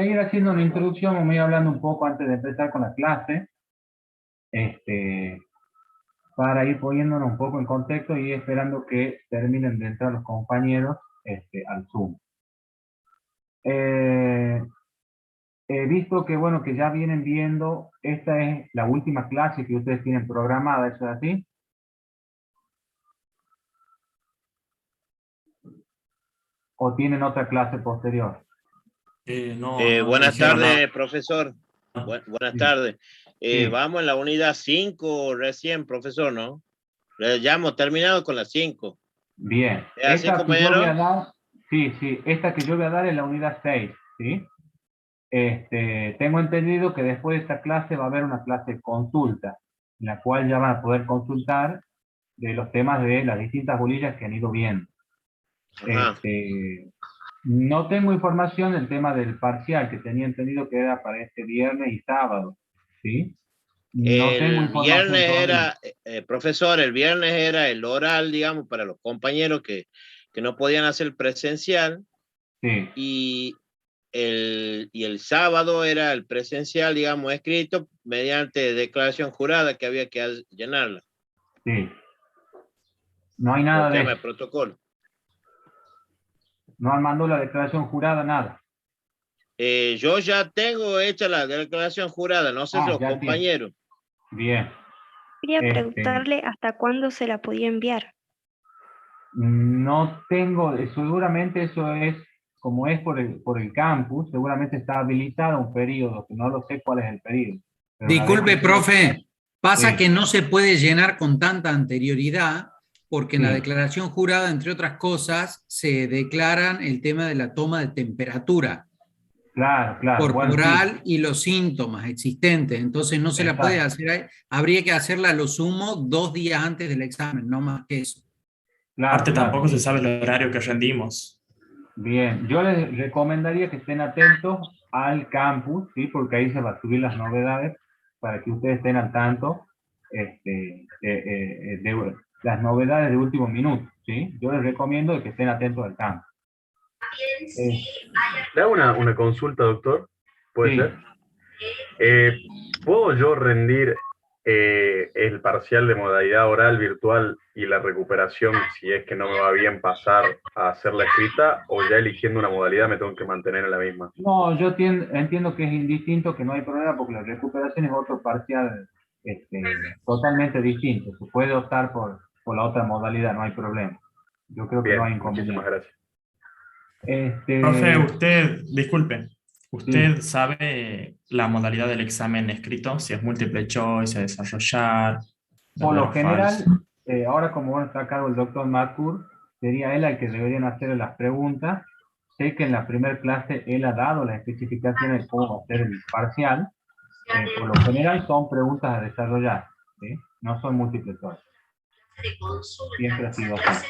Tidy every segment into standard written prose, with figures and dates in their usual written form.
a ir haciendo una introducción, me voy hablando un poco antes de empezar con la clase, este, para ir poniéndonos un poco en contexto y esperando que terminen de entrar los compañeros al Zoom. He visto que, bueno, que ya vienen viendo, esta es la última clase que ustedes tienen programada, ¿eso es así? ¿O tienen otra clase posterior? No me Buenas dijeron nada. tardes, profesor. Buenas Sí. tardes. Sí. Vamos en la unidad 5 recién, profesor, ¿no? Ya hemos terminado con la 5. Bien. ¿Es así, Esta que yo voy a compañero? dar, sí, esta que yo voy a dar es la unidad 6, ¿sí? Tengo entendido que después de esta clase va a haber una clase de consulta, en la cual ya van a poder consultar de los temas de las distintas bolillas que han ido viendo. Ajá. No tengo información del tema del parcial, que tenía entendido que era para este viernes y sábado, ¿sí? No tengo El información viernes todavía. era, profesor, el viernes era el oral, digamos, para los compañeros que no podían hacer presencial. Sí, Y el sábado era el presencial, digamos, escrito mediante declaración jurada que había que llenarla. sí. No hay Por nada el de tema de eso. protocolo. No han mandado la declaración jurada, nada. Yo ya tengo hecha la declaración jurada, no sé si Ah, los ya tiene. compañeros. Bien. Quería Este, preguntarle hasta cuándo se la podía enviar. no tengo, seguramente eso es, como es por el campus, seguramente está habilitado un periodo, que no lo sé cuál es el periodo. Pero una vez Disculpe, que profe, pasa sí, que no se puede llenar con tanta anterioridad porque en la sí, declaración jurada, entre otras cosas, se declaran el tema de la toma de temperatura claro, bueno, sí, corporal y los síntomas existentes. Entonces no se la puede exacto, hacer, habría que hacerla a lo sumo 2 días antes del examen, no más que eso. Aparte, claro. tampoco se sabe el horario que rendimos. Bien, yo les recomendaría que estén atentos al campus, ¿sí? Porque ahí se va a subir las novedades para que ustedes estén al tanto de las novedades de último minuto, ¿sí? Yo les recomiendo que estén atentos al campus. Le hago una consulta, doctor. ¿Puede Sí, ser? ¿Puedo yo rendir el parcial de modalidad oral virtual y la recuperación si es que no me va bien pasar a hacer la escrita? ¿O ya eligiendo una modalidad me tengo que mantener en la misma? no, yo entiendo que es indistinto, que no hay problema porque la recuperación es otro parcial totalmente distinto. Se puede optar por la otra modalidad, no hay problema. Yo creo que no Bien, hay muchísimas inconveniente. gracias. Profe, disculpe, Sí. ¿usted sabe la modalidad del examen escrito? Si es múltiple choice, a desarrollar, Por lo verdadero o general, falso. ahora como bueno, está a cargo el doctor Marcour, sería él el que deberían hacer las preguntas. Sé que en la primera clase él ha dado las especificaciones de cómo va a ser el parcial. Por lo general son preguntas a desarrollar, ¿sí? No son múltiples choice. Siempre ha sido así.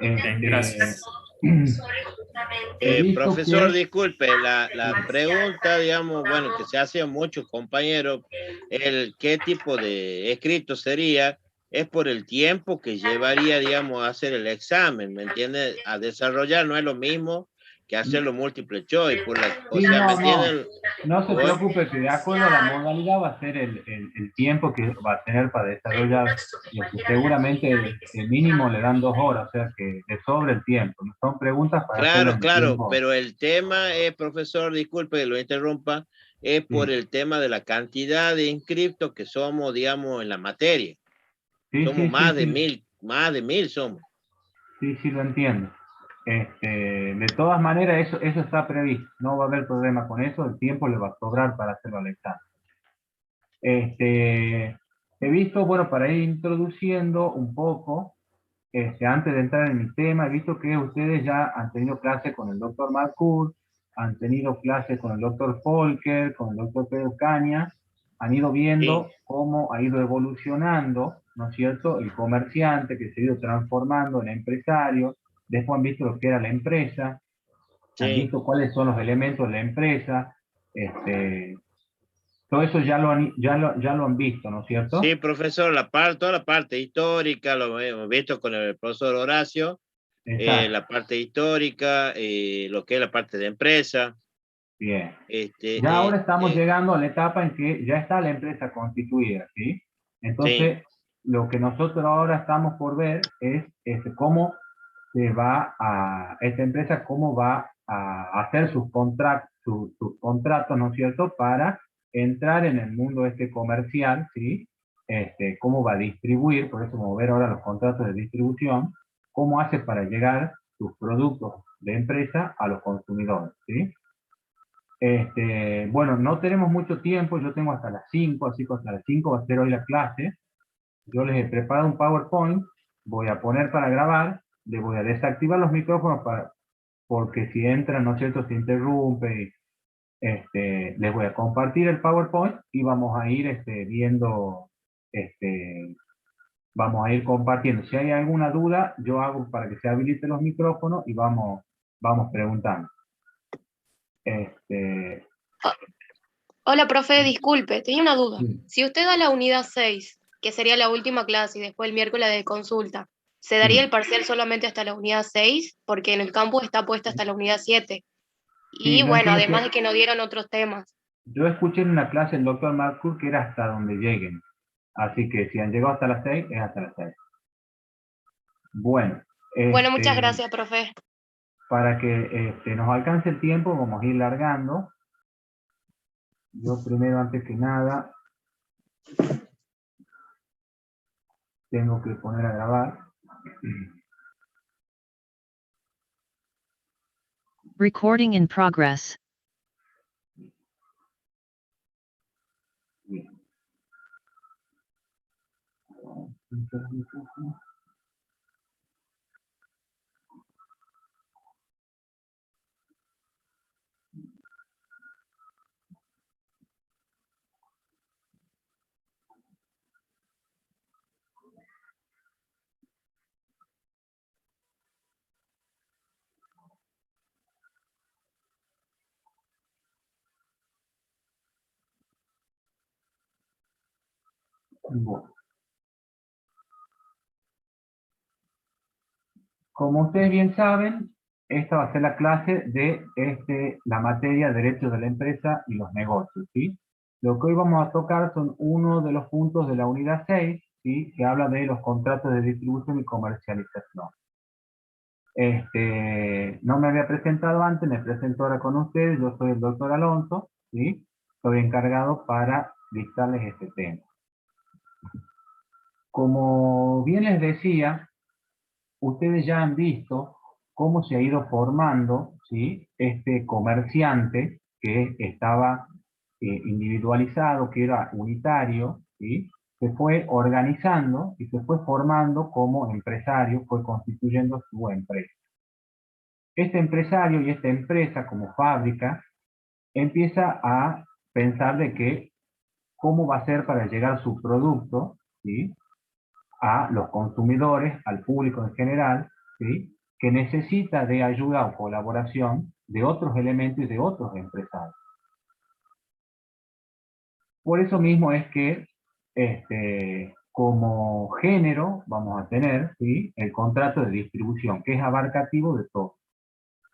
Bien, gracias. He visto Profesor, que disculpe, la pregunta, digamos, bueno, que se hace a muchos compañeros, qué tipo de escrito sería, es por el tiempo que llevaría, digamos, a hacer el examen, ¿me entiende? A desarrollar no es lo mismo que hacerlo múltiple choice, o sí, sea, ¿me no entienden? no se preocupe que de acuerdo a la modalidad va a ser el tiempo que va a tener para desarrollar, lo que seguramente el mínimo le dan 2 horas, o sea que le sobra el tiempo. No son preguntas para hacerlo Claro, en el claro, tiempo. pero el tema es, profesor, disculpe que lo interrumpa, es por Sí, el tema de la cantidad de inscriptos que somos, digamos, en la materia. sí, Somos sí, sí, sí, más de 1000 somos. sí, lo entiendo. De todas maneras, eso está previsto, no va a haber problema con eso, el tiempo le va a sobrar para hacerlo al examen. He visto, bueno, para ir introduciendo un poco, antes de entrar en mi tema, he visto que ustedes ya han tenido clase con el doctor Marcourt, han tenido clase con el doctor Folker, con el doctor Pedro Caña, han ido Sí, viendo cómo ha ido evolucionando, ¿no es cierto?, el comerciante que se ha ido transformando en empresario, después han visto lo que era la empresa, han sí. visto cuáles son los elementos de la empresa, todo eso ya lo han visto, ¿no es Sí, cierto? profesor, toda la parte histórica, lo hemos visto con el profesor Horacio, Exacto. la parte histórica, lo que es la parte de empresa. Bien. Este, Ya ahora estamos llegando a la etapa en que ya está la empresa constituida, ¿sí? Entonces, lo que nosotros ahora estamos por ver es cómo se va a, esta empresa, cómo va a hacer sus contratos, ¿no es cierto?, para entrar en el mundo comercial, ¿sí? Cómo va a distribuir, por eso vamos a ver ahora los contratos de distribución, cómo hace para llegar sus productos de empresa a los consumidores, ¿sí? Bueno, no tenemos mucho tiempo, yo tengo hasta las 5, así que hasta las 5 va a ser hoy la clase. Yo les he preparado un PowerPoint, voy a poner para grabar, les voy a desactivar los micrófonos porque si entran, ¿no es cierto?, se interrumpe. Les voy a compartir el PowerPoint y vamos a ir viendo, vamos a ir compartiendo. Si hay alguna duda, yo hago para que se habiliten los micrófonos y vamos preguntando. Hola, profe, disculpe, tenía una duda. Sí. Si usted da la unidad 6, que sería la última clase, y después el miércoles de consulta, ¿se daría el parcial solamente hasta la unidad 6? Porque en el campus está puesta hasta la unidad 7. Y Sí, no bueno, entiendo además de que no dieron otros temas. Yo escuché en una clase el doctor Marcur que era hasta donde lleguen. Así que si han llegado hasta las 6, es hasta las 6. Bueno, Bueno, muchas gracias, profe. para que nos alcance el tiempo, vamos a ir largando. Yo primero, antes que nada, tengo que poner a grabar. Recording in progress. Bien. Bueno. Como ustedes bien saben, esta va a ser la clase de la materia Derechos de la Empresa y los Negocios, ¿sí? Lo que hoy vamos a tocar son uno de los puntos de la unidad 6, ¿sí?, que habla de los contratos de distribución y comercialización. No me había presentado antes, me presento ahora con ustedes, yo soy el doctor Alonso, ¿sí? Soy encargado para dictarles este tema. Como bien les decía, ustedes ya han visto cómo se ha ido formando, ¿sí?, este comerciante que estaba individualizado, que era unitario, ¿sí?, se fue organizando y se fue formando como empresario, fue constituyendo su empresa. Este empresario y esta empresa como fábrica empieza a pensar de que cómo va a ser para llegar su producto, ¿sí?, a los consumidores, al público en general, ¿sí?, que necesita de ayuda o colaboración de otros elementos y de otros empresarios. Por eso mismo es que como género vamos a tener, ¿sí?, el contrato de distribución, que es abarcativo de todo.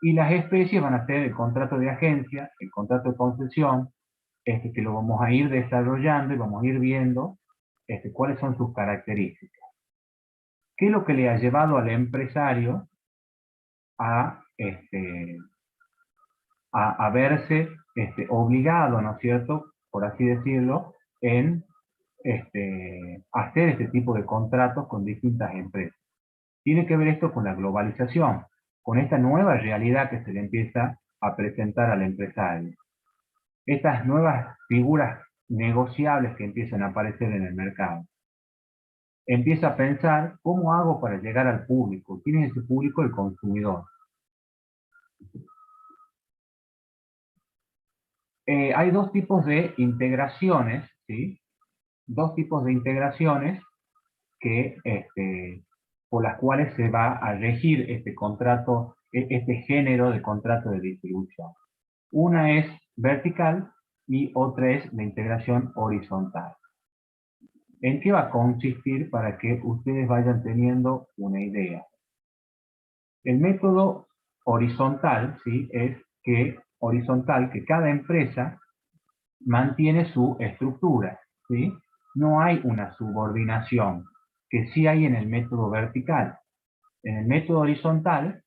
Y las especies van a ser el contrato de agencia, el contrato de concesión, que lo vamos a ir desarrollando y vamos a ir viendo cuáles son sus características. ¿Qué es lo que le ha llevado al empresario a verse obligado, ¿no es cierto?, por así decirlo, en hacer este tipo de contratos con distintas empresas? Tiene que ver esto con la globalización, con esta nueva realidad que se le empieza a presentar al empresario. Estas nuevas figuras negociables que empiezan a aparecer en el mercado. Empieza a pensar, ¿cómo hago para llegar al público? ¿Quién es ese público? El consumidor. Hay dos tipos de integraciones, ¿sí? Dos tipos de integraciones que, por las cuales se va a regir este contrato, este género de contrato de distribución. Una es vertical y otra es la integración horizontal. ¿En qué va a consistir para que ustedes vayan teniendo una idea? El método horizontal, ¿sí?, es que horizontal que cada empresa mantiene su estructura, ¿sí? No hay una subordinación, que sí hay en el método vertical. En el método horizontal,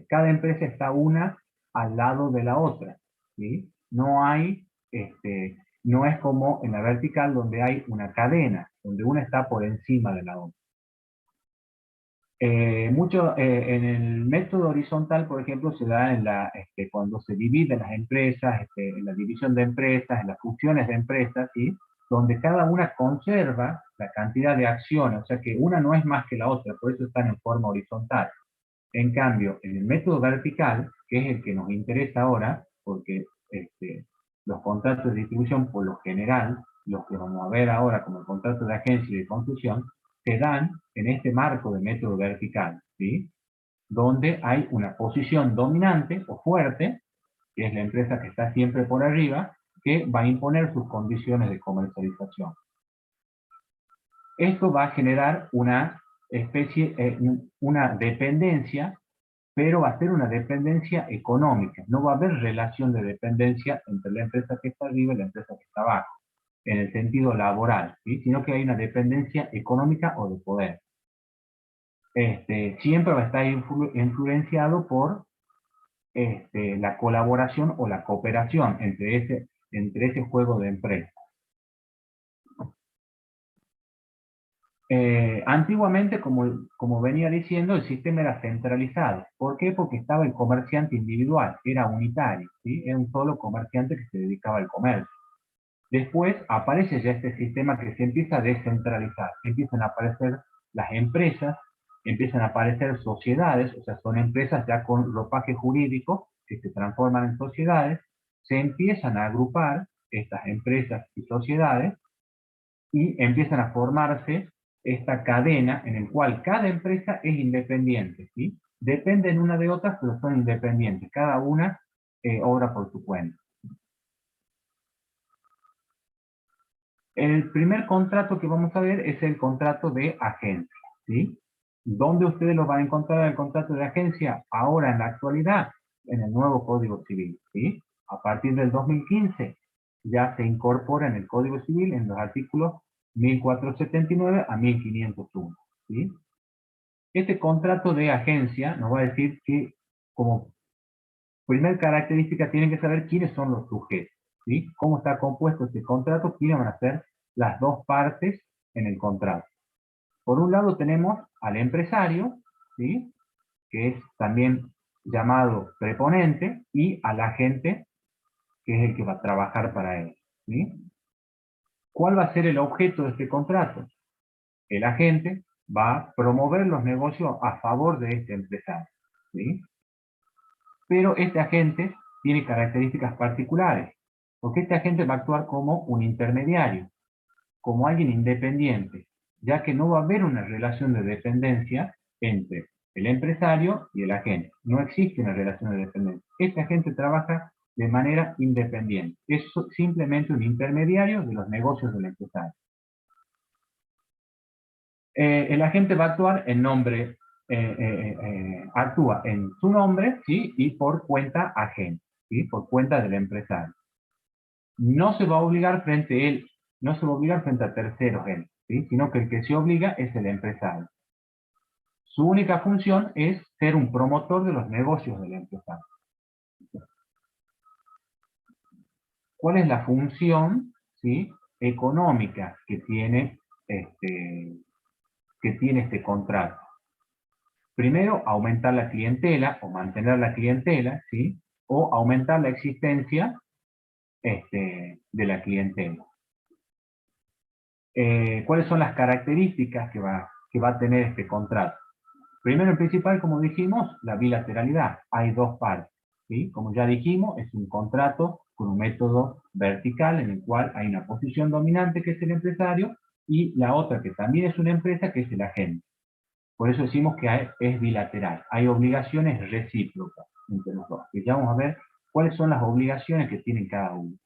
cada empresa está una al lado de la otra, ¿sí? No hay, no es como en la vertical donde hay una cadena, donde una está por encima de la otra. En el método horizontal, por ejemplo, se da en cuando se dividen las empresas, en la división de empresas, en las fusiones de empresas, ¿sí? Donde cada una conserva la cantidad de acciones, o sea que una no es más que la otra, por eso están en forma horizontal. En cambio, en el método vertical, que es el que nos interesa ahora, porque los contratos de distribución, por lo general, los que vamos a ver ahora como el contrato de agencia y de construcción, se dan en este marco de método vertical, ¿sí? Donde hay una posición dominante o fuerte, que es la empresa que está siempre por arriba, que va a imponer sus condiciones de comercialización. Esto va a generar una una dependencia, pero va a ser una dependencia económica. No va a haber relación de dependencia entre la empresa que está arriba y la empresa que está abajo, en el sentido laboral, ¿sí? Sino que hay una dependencia económica o de poder. Siempre va a estar influenciado por la colaboración o la cooperación entre ese juego de empresas. Antiguamente, como venía diciendo, el sistema era centralizado. ¿Por qué? Porque estaba el comerciante individual, era unitario, ¿sí? Era un solo comerciante que se dedicaba al comercio. Después aparece ya este sistema que se empieza a descentralizar. Empiezan a aparecer las empresas, empiezan a aparecer sociedades, o sea, son empresas ya con ropaje jurídico que se transforman en sociedades, se empiezan a agrupar estas empresas y sociedades y empiezan a formarse esta cadena en el cual cada empresa es independiente, ¿sí? Dependen una de otras, pero son independientes. Cada una obra por su cuenta. El primer contrato que vamos a ver es el contrato de agencia, ¿sí? ¿Dónde ustedes lo van a encontrar el contrato de agencia? Ahora, en la actualidad, en el nuevo Código Civil, ¿sí? A partir del 2015 ya se incorpora en el Código Civil en los artículos 1479 a 1501, ¿sí? Este contrato de agencia nos va a decir que, como primer característica, tienen que saber quiénes son los sujetos, ¿sí? Cómo está compuesto este contrato, quiénes van a ser las dos partes en el contrato. Por un lado tenemos al empresario, ¿sí? Que es también llamado preponente, y al agente, que es el que va a trabajar para él, ¿sí? ¿Cuál va a ser el objeto de este contrato? El agente va a promover los negocios a favor de este empresario, ¿sí? Pero este agente tiene características particulares, porque este agente va a actuar como un intermediario, como alguien independiente, ya que no va a haber una relación de dependencia entre el empresario y el agente. No existe una relación de dependencia. Este agente trabaja de manera independiente. Es simplemente un intermediario de los negocios del empresario. El agente va a actuar en nombre, actúa en su nombre, ¿sí? Y por cuenta ajena, ¿sí? Por cuenta del empresario. No se va a obligar frente a él, no se va a obligar frente a terceros él, ¿sí? Sino que el que se obliga es el empresario. Su única función es ser un promotor de los negocios del empresario. ¿Cuál es la función, ¿sí? Económica que tiene este contrato? Primero, aumentar la clientela o mantener la clientela, ¿sí? O aumentar la existencia de la clientela. ¿Cuáles son las características que va a tener este contrato? Primero, en principal, como dijimos, la bilateralidad. Hay dos partes, ¿sí? Como ya dijimos, es un contrato con un método vertical en el cual hay una posición dominante, que es el empresario, y la otra, que también es una empresa, que es el agente. Por eso decimos que es bilateral. Hay obligaciones recíprocas entre los dos. Y ya vamos a ver cuáles son las obligaciones que tienen cada uno.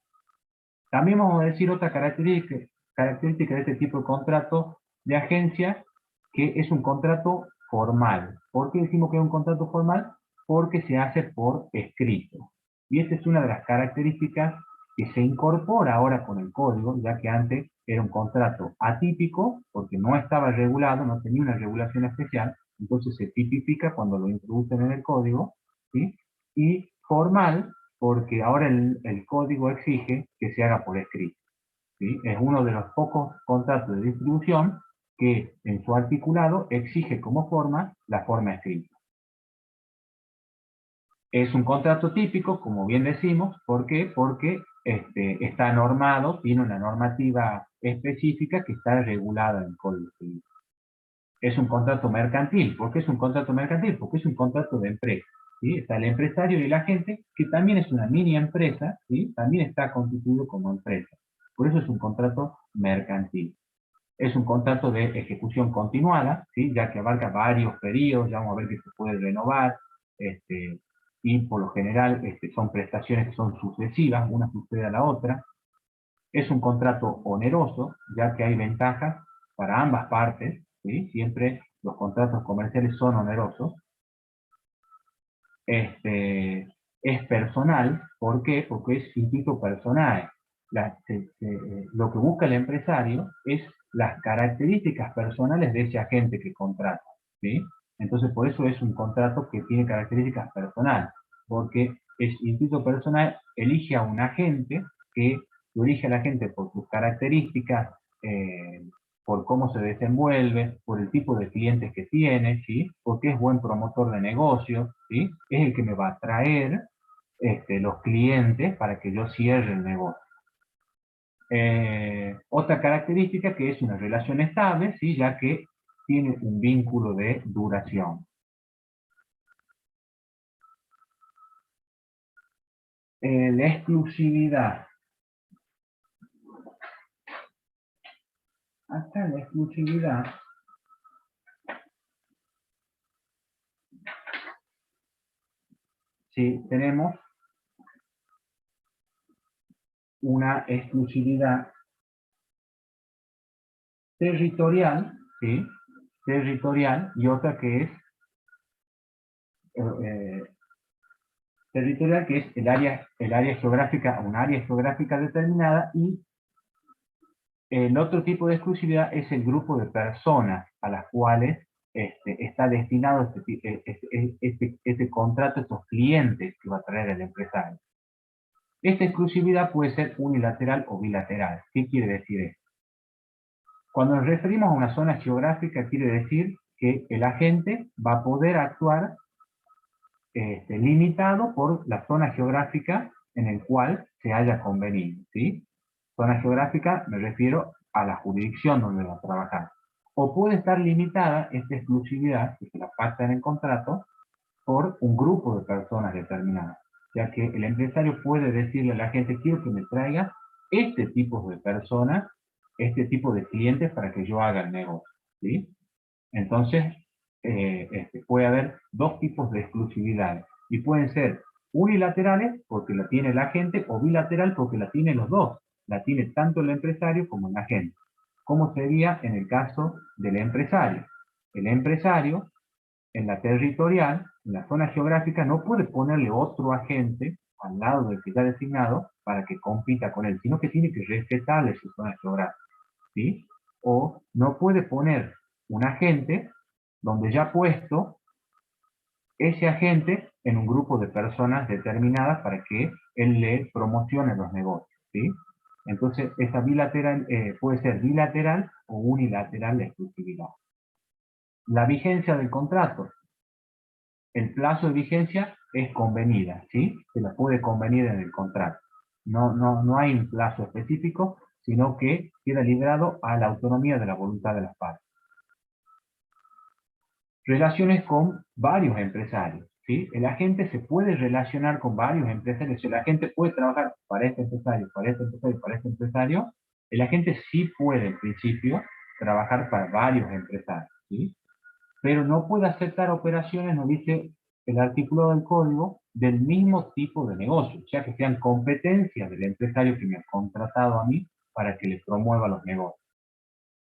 También vamos a decir otra característica de este tipo de contrato de agencia, que es un contrato formal. ¿Por qué decimos que es un contrato formal? Porque se hace por escrito. Y esta es una de las características que se incorpora ahora con el código, ya que antes era un contrato atípico, porque no estaba regulado, no tenía una regulación especial, entonces se tipifica cuando lo introducen en el código, ¿sí? Y formal, porque ahora el código exige que se haga por escrito, ¿sí? Es uno de los pocos contratos de distribución que en su articulado exige como forma la forma escrita. Es un contrato típico, como bien decimos, ¿por qué? Porque está normado, tiene una normativa específica que está regulada en el Código Civil. Es un contrato mercantil. ¿Por qué es un contrato mercantil? Porque es un contrato de empresa, ¿sí? Está el empresario y la gente, que también es una mini empresa, ¿sí? También está constituido como empresa. Por eso es un contrato mercantil. Es un contrato de ejecución continuada, ¿sí? Ya que abarca varios periodos, ya vamos a ver que se puede renovar, y por lo general son prestaciones que son sucesivas, una sucede a la otra. Es un contrato oneroso, ya que hay ventajas para ambas partes, ¿sí? Siempre los contratos comerciales son onerosos. Es personal, ¿por qué? Porque es instituto personal. Lo que busca el empresario es las características personales de ese agente que contrata, ¿sí? Entonces, por eso es un contrato que tiene características personales, porque es instituto personal, elige a un agente que lo elige a la gente por sus características, por cómo se desenvuelve, por el tipo de clientes que tiene, ¿sí? Porque es buen promotor de negocios, ¿sí? Es el que me va a traer los clientes para que yo cierre el negocio. Otra característica que es una relación estable, ¿sí? Ya que tiene un vínculo de duración. La exclusividad. Acá la exclusividad sí, tenemos una exclusividad territorial, ¿sí? Territorial, y otra que es territorial, que es el área geográfica, un área geográfica determinada, y el otro tipo de exclusividad es el grupo de personas a las cuales está destinado este contrato, estos clientes que va a traer el empresario. Esta exclusividad puede ser unilateral o bilateral. ¿Qué quiere decir esto? Cuando nos referimos a una zona geográfica, quiere decir que el agente va a poder actuar limitado por la zona geográfica en el cual se haya convenido, ¿sí? Zona geográfica me refiero a la jurisdicción donde va a trabajar. O puede estar limitada esta exclusividad, que se la pacta en el contrato, por un grupo de personas determinadas, ya que el empresario puede decirle a la gente, quiero que me traiga este tipo de personas, este tipo de clientes para que yo haga el negocio, ¿sí? Entonces, puede haber dos tipos de exclusividades, y pueden ser unilaterales, porque la tiene el agente, o bilateral, porque la tienen los dos, la tiene tanto el empresario como el agente. ¿Cómo sería en el caso del empresario? El empresario, en la territorial, en la zona geográfica, no puede ponerle otro agente al lado del que está designado para que compita con él, sino que tiene que respetarle su zona geográfica, ¿sí? O no puede poner un agente donde ya ha puesto ese agente en un grupo de personas determinadas para que él le promocione los negocios, ¿sí? Entonces, esa bilateral puede ser bilateral o unilateral la exclusividad. La vigencia del contrato. El plazo de vigencia es convenida, ¿sí? Se la puede convenir en el contrato. No hay un plazo específico, sino que queda librado a la autonomía de la voluntad de las partes. Relaciones con varios empresarios, ¿sí? El agente se puede relacionar con varios empresarios. Si el agente puede trabajar para este empresario, para este empresario, para este empresario, el agente sí puede, en principio, trabajar para varios empresarios, ¿sí? Pero no puede aceptar operaciones, nos dice el artículo del código, del mismo tipo de negocio, o sea, que sean competencias del empresario que me ha contratado a mí para que le promueva los negocios.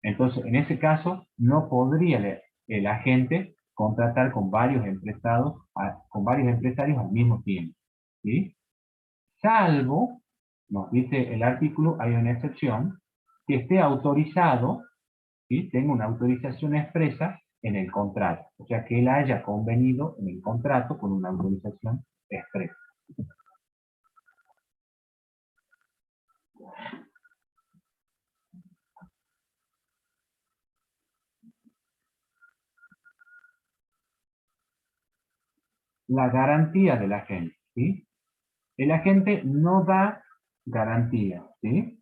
Entonces, en ese caso, no podría el agente contratar con varios empresarios al mismo tiempo, ¿sí? salvo, nos dice el artículo, hay una excepción, que esté autorizado, ¿sí? Tenga una autorización expresa en el contrato. O sea, que él haya convenido en el contrato con una autorización expresa. La garantía del agente, ¿sí? El agente no da garantía, ¿sí?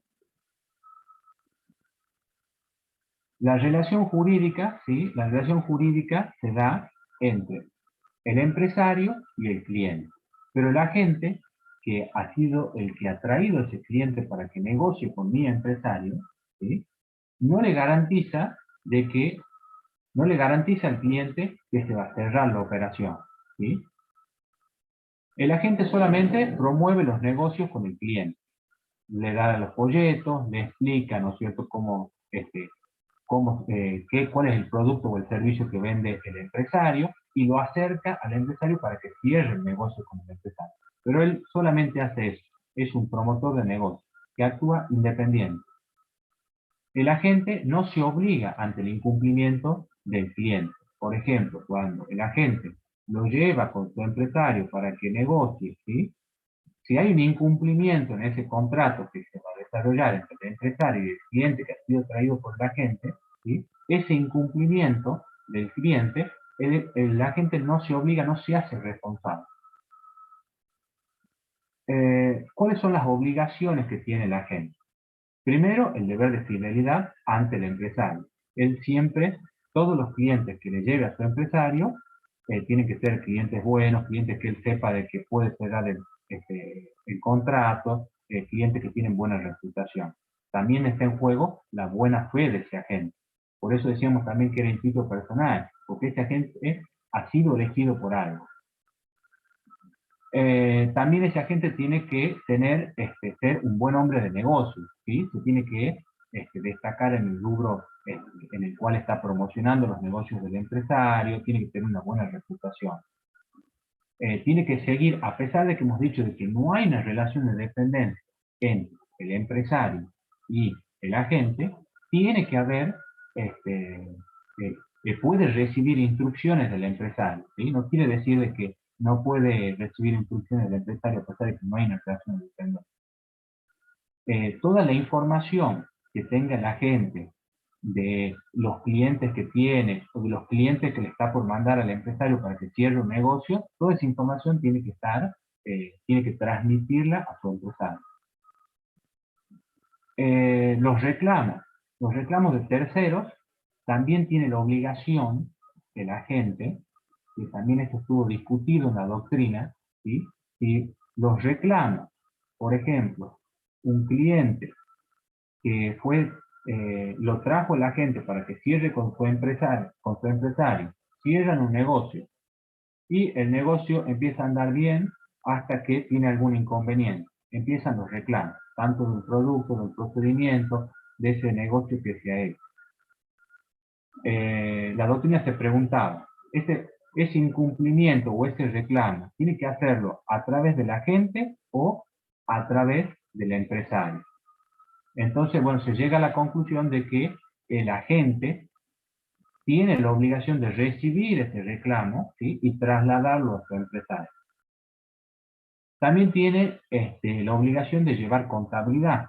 La relación jurídica, ¿sí? La relación jurídica se da entre el empresario y el cliente. Pero el agente, que ha sido el que ha traído a ese cliente para que negocie con mi empresario, ¿sí? No le garantiza al cliente que se va a cerrar la operación, ¿sí? El agente solamente promueve los negocios con el cliente. Le da los folletos, le explica, ¿no es cierto?, cuál es el producto o el servicio que vende el empresario y lo acerca al empresario para que cierre el negocio con el empresario. Pero él solamente hace eso. Es un promotor de negocio que actúa independiente. El agente no se obliga ante el incumplimiento del cliente. Por ejemplo, cuando el agente lo lleva con su empresario para que negocie, ¿sí? Si hay un incumplimiento en ese contrato que se va a desarrollar entre el empresario y el cliente que ha sido traído por el agente, ¿sí? Ese incumplimiento del cliente, el agente no se obliga, no se hace responsable. ¿Cuáles son las obligaciones que tiene el agente? Primero, el deber de fidelidad ante el empresario. Él siempre, todos los clientes que le lleve a su empresario, tienen que ser clientes buenos, clientes que él sepa de que puede cerrar el contrato, clientes que tienen buena reputación. También está en juego la buena fe de ese agente. Por eso decíamos también que era instinto personal, porque ese agente ha sido elegido por algo. También ese agente tiene que ser un buen hombre de negocios, ¿sí? Se tiene que destacar en el rubro en el cual está promocionando los negocios del empresario, tiene que tener una buena reputación. Tiene que seguir, a pesar de que hemos dicho de que no hay una relación de dependencia entre el empresario y el agente, tiene que haber, puede recibir instrucciones del empresario, ¿sí? No quiere decir de que no puede recibir instrucciones del empresario a pesar de que no hay una relación de dependencia. Toda la información que tenga el agente de los clientes que tiene o de los clientes que le está por mandar al empresario para que cierre un negocio, toda esa información tiene que tiene que transmitirla a su empresario. Los reclamos de terceros también tiene la obligación del agente, que también esto estuvo discutido en la doctrina, ¿sí? Si los reclamos, por ejemplo, un cliente que lo trajo el agente para que cierre con su empresario, cierran un negocio, y el negocio empieza a andar bien hasta que tiene algún inconveniente. Empiezan los reclamos, tanto del producto, del procedimiento, de ese negocio que se ha hecho. La doctrina se preguntaba, ese incumplimiento o ese reclamo, ¿tiene que hacerlo a través del agente o a través del empresario? Entonces, bueno, se llega a la conclusión de que el agente tiene la obligación de recibir ese reclamo, ¿sí? Y trasladarlo a su empresario. También tiene la obligación de llevar contabilidad.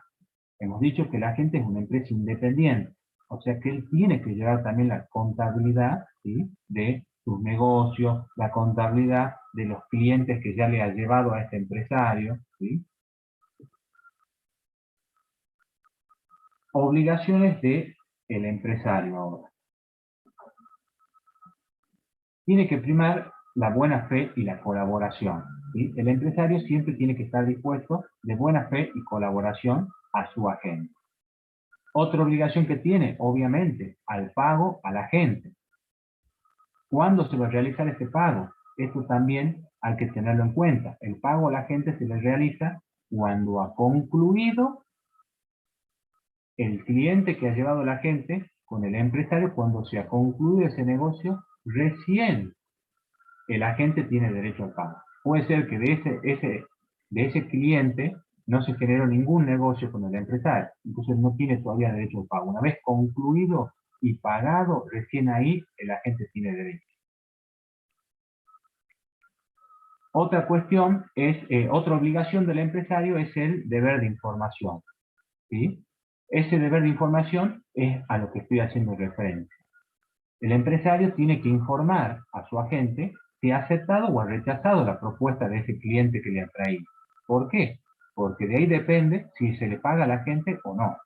Hemos dicho que el agente es una empresa independiente, o sea que él tiene que llevar también la contabilidad, ¿sí? De sus negocios, la contabilidad de los clientes que ya le ha llevado a este empresario, ¿sí? Obligaciones del empresario ahora. Tiene que primar la buena fe y la colaboración, ¿sí? El empresario siempre tiene que estar dispuesto de buena fe y colaboración a su agente. Otra obligación que tiene, obviamente, al pago a la gente. ¿Cuándo se va a realizar este pago? Esto también hay que tenerlo en cuenta. El pago a la gente se le realiza cuando ha concluido el cliente que ha llevado a la gente con el empresario, cuando se ha concluido ese negocio, recién el agente tiene derecho al pago. Puede ser que de de ese cliente no se generó ningún negocio con el empresario. Entonces no tiene todavía derecho al pago. Una vez concluido y pagado, recién ahí el agente tiene derecho. Otra cuestión es, otra obligación del empresario es el deber de información, ¿sí? Ese deber de información es a lo que estoy haciendo referencia. El empresario tiene que informar a su agente si ha aceptado o ha rechazado la propuesta de ese cliente que le ha traído. ¿Por qué? Porque de ahí depende si se le paga al agente o no.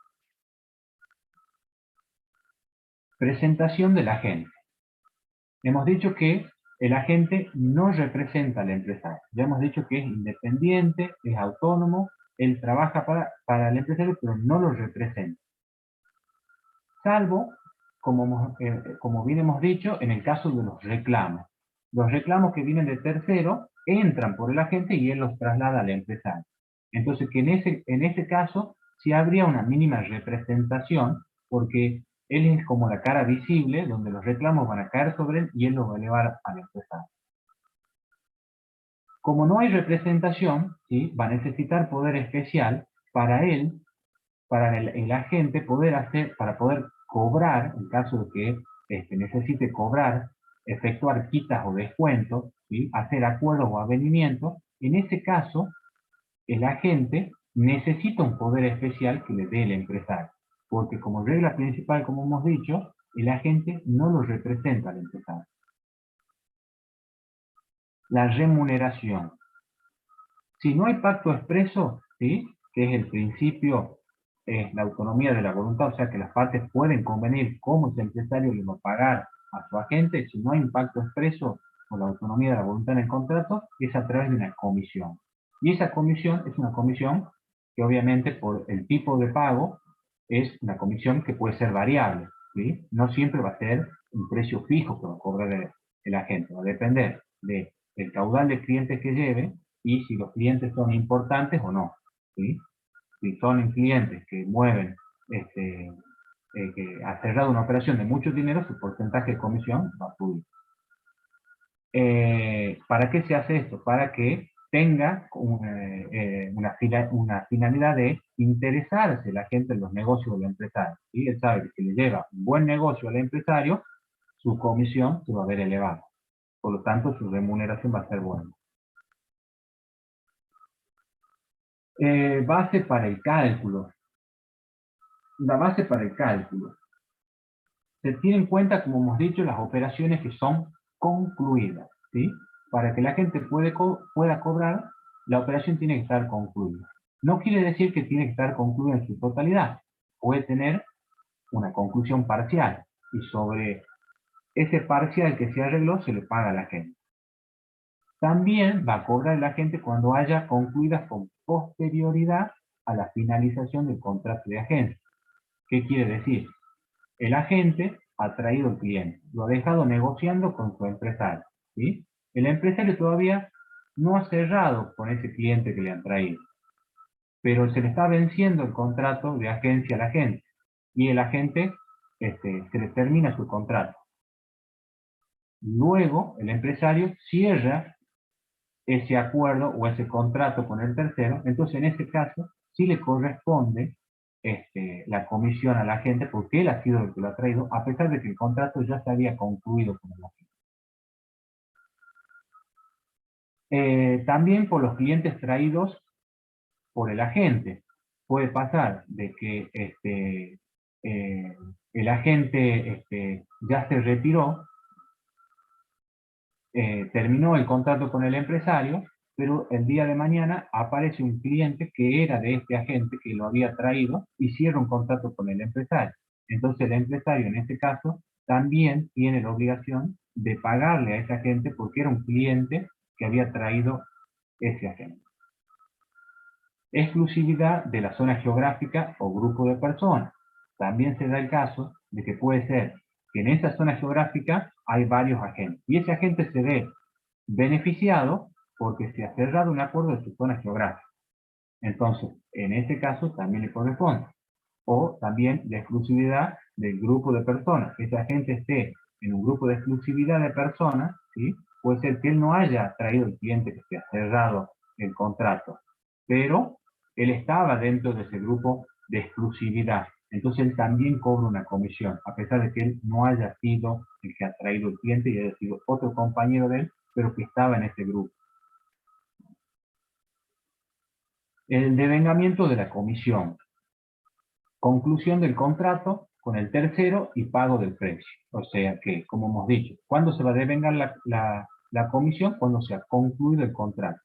Presentación del agente. Hemos dicho que el agente no representa al empresario. Ya hemos dicho que es independiente, es autónomo, él trabaja para el empresario, pero no lo representa. Salvo, como bien hemos dicho, en el caso de los reclamos. Los reclamos que vienen de tercero entran por el agente y él los traslada al empresario. Entonces, que en ese caso sí habría una mínima representación, porque él es como la cara visible, donde los reclamos van a caer sobre él y él los va a elevar al empresario. Como no hay representación, ¿sí?, va a necesitar poder especial para él, para el agente para poder cobrar, en caso de que necesite cobrar, efectuar quitas o descuentos, ¿sí?, hacer acuerdos o avenimientos. En ese caso, el agente necesita un poder especial que le dé el empresario, porque como regla principal, como hemos dicho, el agente no lo representa al empresario. La remuneración. Si no hay pacto expreso, ¿sí?, que es el principio, la autonomía de la voluntad, o sea que las partes pueden convenir cómo ese empresario le va a pagar a su agente, si no hay un pacto expreso con la autonomía de la voluntad en el contrato, es a través de una comisión. Y esa comisión es una comisión que obviamente por el tipo de pago es una comisión que puede ser variable, ¿sí? No siempre va a ser un precio fijo que va a cobrar el agente, va a depender del caudal de clientes que lleve y si los clientes son importantes o no, ¿sí? Si son clientes que mueven, que ha cerrado una operación de mucho dinero, su porcentaje de comisión va a subir. ¿Para qué se hace esto? Para que tenga una finalidad de interesarse la gente en los negocios del empresario, ¿sí? Él sabe que si le lleva un buen negocio al empresario, su comisión se va a ver elevada. Por lo tanto, su remuneración va a ser buena. Base para el cálculo. La base para el cálculo. Se tiene en cuenta, como hemos dicho, las operaciones que son concluidas, ¿sí? Para que la gente pueda cobrar, la operación tiene que estar concluida. No quiere decir que tiene que estar concluida en su totalidad. Puede tener una conclusión parcial, y sobre ese parcial que se arregló se le paga a la gente. También va a cobrar el agente cuando haya concluidas con posterioridad a la finalización del contrato de agencia. ¿Qué quiere decir? El agente ha traído al cliente, lo ha dejado negociando con su empresario, ¿sí? El empresario todavía no ha cerrado con ese cliente que le han traído, pero se le está venciendo el contrato de agencia al agente, y el agente se le termina su contrato. Luego, el empresario cierra ese acuerdo o ese contrato con el tercero, entonces en ese caso sí le corresponde la comisión a la agente porque él ha sido el que lo ha traído, a pesar de que el contrato ya se había concluido con el agente. También por los clientes traídos por el agente. Puede pasar de que el agente ya se retiró, terminó el contrato con el empresario, pero el día de mañana aparece un cliente que era de este agente que lo había traído y cierra un contrato con el empresario. Entonces el empresario en este caso también tiene la obligación de pagarle a ese agente porque era un cliente que había traído ese agente. Exclusividad de la zona geográfica o grupo de personas. También se da el caso de que puede ser que en esa zona geográfica hay varios agentes y ese agente se ve beneficiado porque se ha cerrado un acuerdo de su zona geográfica. Entonces, en ese caso también le corresponde. O también la exclusividad del grupo de personas. Que ese agente esté en un grupo de exclusividad de personas, ¿sí? Puede ser que él no haya traído el cliente que se ha cerrado el contrato, pero él estaba dentro de ese grupo de exclusividad. Entonces él también cobra una comisión, a pesar de que él no haya sido el que ha traído el cliente y haya sido otro compañero de él, pero que estaba en ese grupo. El devengamiento de la comisión. Conclusión del contrato con el tercero y pago del precio. O sea que, como hemos dicho, ¿cuándo se va a devengar la comisión? Cuando se ha concluido el contrato.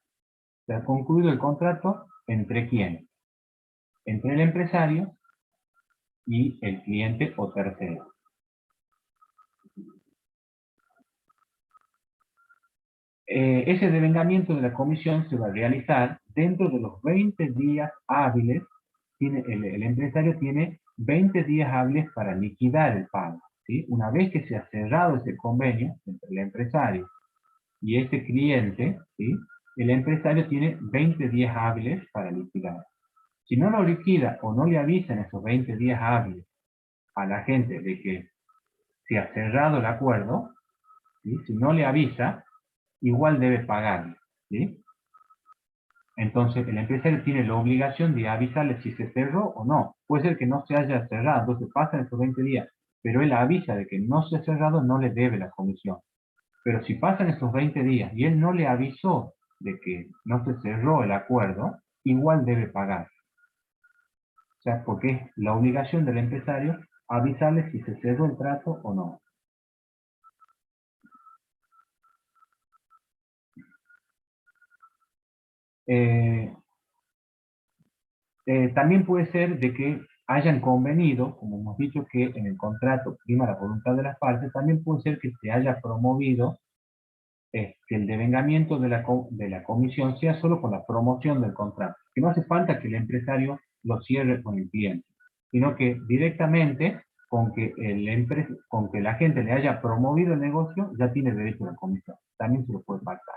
Se ha concluido el contrato ¿entre quién? Entre el empresario y el cliente o tercero. Ese devengamiento de la comisión se va a realizar dentro de los 20 días hábiles. El empresario tiene 20 días hábiles para liquidar el pago, ¿sí? Una vez que se ha cerrado ese convenio entre el empresario y este cliente, ¿sí? El empresario tiene 20 días hábiles para liquidar. Si no lo liquida o no le avisa en esos 20 días hábiles a la gente de que se ha cerrado el acuerdo, ¿sí? Si no le avisa, igual debe pagarle, ¿sí? Entonces el empresario tiene la obligación de avisarle si se cerró o no. Puede ser que no se haya cerrado, entonces pasan esos 20 días, pero él avisa de que no se ha cerrado, no le debe la comisión. Pero si pasan esos 20 días y él no le avisó de que no se cerró el acuerdo, igual debe pagar. O sea, porque es la obligación del empresario avisarle si se cerró el trato o no. También puede ser de que hayan convenido, como hemos dicho que en el contrato prima la voluntad de las partes, también puede ser que se haya promovido que el devengamiento de la comisión sea solo por la promoción del contrato, que no hace falta que el empresario lo cierre con el cliente, sino que directamente con que la gente le haya promovido el negocio, ya tiene derecho a la comisión. También se lo puede pactar.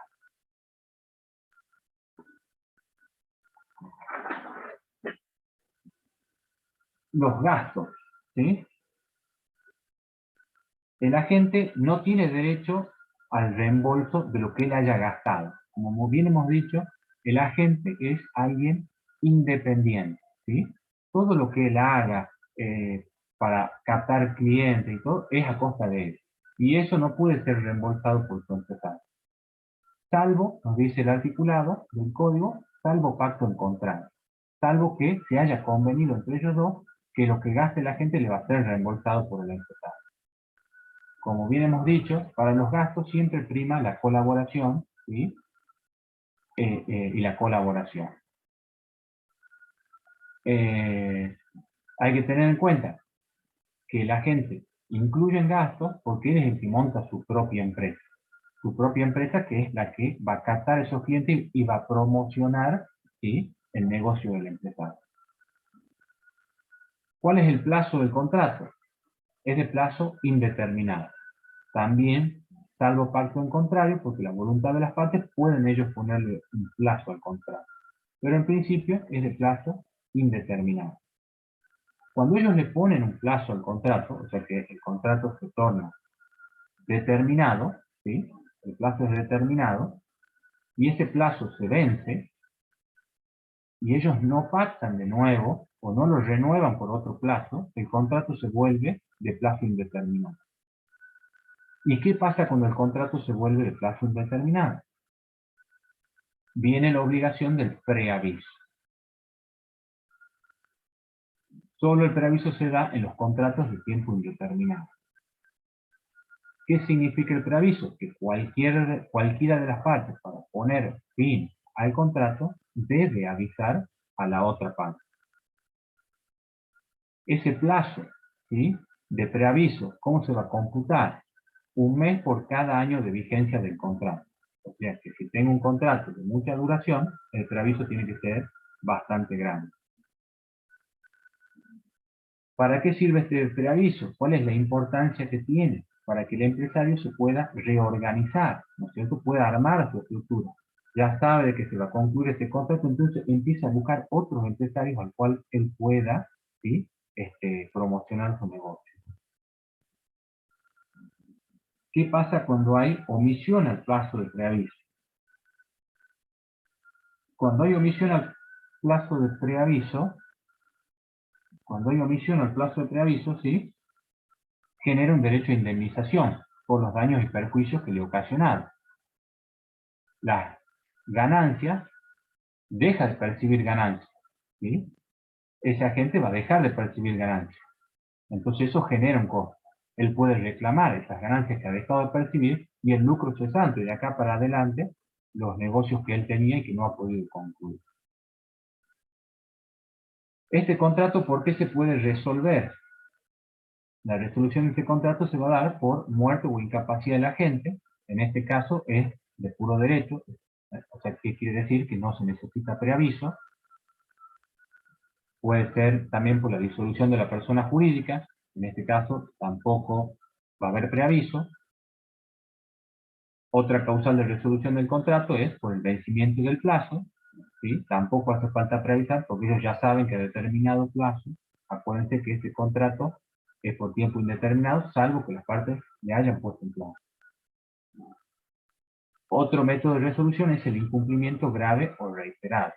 Los gastos, ¿sí? El agente no tiene derecho al reembolso de lo que él haya gastado. Como bien hemos dicho, el agente es alguien independiente, ¿sí? Todo lo que él haga para captar clientes y todo es a costa de él. Y eso no puede ser reembolsado por su empresario. Salvo, nos dice el articulado del código, salvo pacto en contrario. Salvo que se haya convenido entre ellos dos que lo que gaste la gente le va a ser reembolsado por el empresario. Como bien hemos dicho, para los gastos siempre prima la colaboración, ¿sí? Y la colaboración. Hay que tener en cuenta que la gente incluye en gastos porque él es el que monta su propia empresa. Su propia empresa que es la que va a captar esos clientes y va a promocionar, ¿sí?, el negocio del empresario. ¿Cuál es el plazo del contrato? Es de plazo indeterminado. También, salvo pacto en contrario, porque la voluntad de las partes pueden ellos ponerle un plazo al contrato. Pero en principio es de plazo indeterminado. Cuando ellos le ponen un plazo al contrato, o sea que el contrato se torna determinado, ¿sí? El plazo es determinado, y ese plazo se vence, y ellos no pactan de nuevo, o no lo renuevan por otro plazo, el contrato se vuelve de plazo indeterminado. ¿Y qué pasa cuando el contrato se vuelve de plazo indeterminado? Viene la obligación del preaviso. Solo el preaviso se da en los contratos de tiempo indeterminado. ¿Qué significa el preaviso? Que cualquiera de las partes, para poner fin al contrato, debe avisar a la otra parte. Ese plazo, ¿sí?, de preaviso, ¿cómo se va a computar? Un mes por cada año de vigencia del contrato. O sea que si tengo un contrato de mucha duración, el preaviso tiene que ser bastante grande. ¿Para qué sirve este preaviso? ¿Cuál es la importancia que tiene? Para que el empresario se pueda reorganizar, ¿no es cierto? Pueda armar su estructura. Ya sabe de que se va a concluir este contrato, entonces empieza a buscar otros empresarios al cual él pueda, ¿sí?, promocionar su negocio. ¿Qué pasa cuando hay omisión al plazo de preaviso? Cuando hay omisión plazo de preaviso, cuando hay omisión al plazo de preaviso, ¿sí?, genera un derecho a indemnización por los daños y perjuicios que le ocasionaron. Las ganancias, deja de percibir ganancias, ¿sí? Ese agente va a dejar de percibir ganancias. Entonces eso genera un costo. Él puede reclamar esas ganancias que ha dejado de percibir y el lucro cesante de acá para adelante, los negocios que él tenía y que no ha podido concluir. Este contrato, ¿por qué se puede resolver? La resolución de este contrato se va a dar por muerte o incapacidad del agente. En este caso es de puro derecho, o sea, ¿qué quiere decir? Que no se necesita preaviso. Puede ser también por la disolución de la persona jurídica, en este caso tampoco va a haber preaviso. Otra causal de resolución del contrato es por el vencimiento del plazo, ¿sí? Tampoco hace falta preavisar porque ellos ya saben que a determinado plazo, acuérdense que este contrato es por tiempo indeterminado, salvo que las partes le hayan puesto en plazo. Otro método de resolución es el incumplimiento grave o reiterado.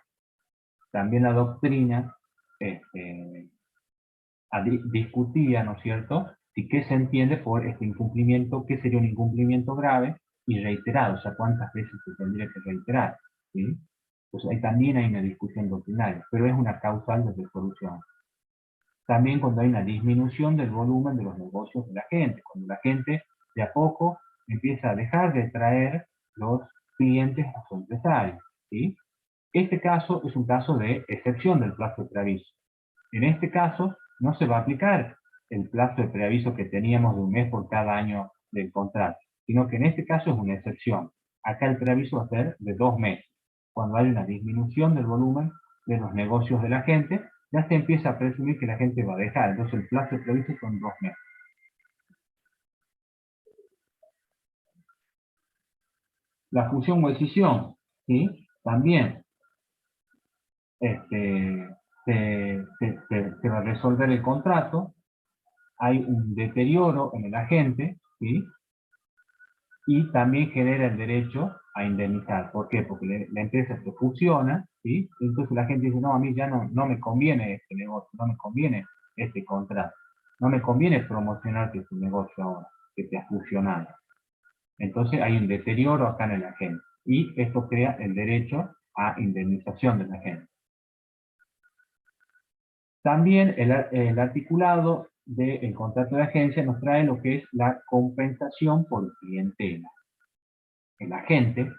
También la doctrina discutía, ¿no es cierto?, si qué se entiende por este incumplimiento, qué sería un incumplimiento grave y reiterado, o sea, cuántas veces se tendría que reiterar, ¿sí? Pues ahí también hay una discusión doctrinaria, pero es una causal de resolución. También cuando hay una disminución del volumen de los negocios de la gente, cuando la gente de a poco empieza a dejar de traer los clientes a su empresario, ¿sí? Este caso es un caso de excepción del plazo de preaviso. En este caso, no se va a aplicar el plazo de preaviso que teníamos de un mes por cada año del contrato, sino que en este caso es una excepción. Acá el preaviso va a ser de 2 meses. Cuando hay una disminución del volumen de los negocios de la gente, ya se empieza a presumir que la gente va a dejar. Entonces el plazo de preaviso son 2 meses. La fusión o escisión, ¿sí?, también se va a resolver el contrato, hay un deterioro en el agente, ¿sí?, y también genera el derecho a indemnizar. ¿Por qué? Porque la empresa se fusiona, ¿sí?, entonces la gente dice, no, a mí ya no me conviene este negocio, no me conviene este contrato, no me conviene promocionarte tu negocio ahora, que te has fusionado. Entonces hay un deterioro acá en el agente, y esto crea el derecho a indemnización del agente. También el articulado del contrato de agencia nos trae lo que es la compensación por clientela. El agente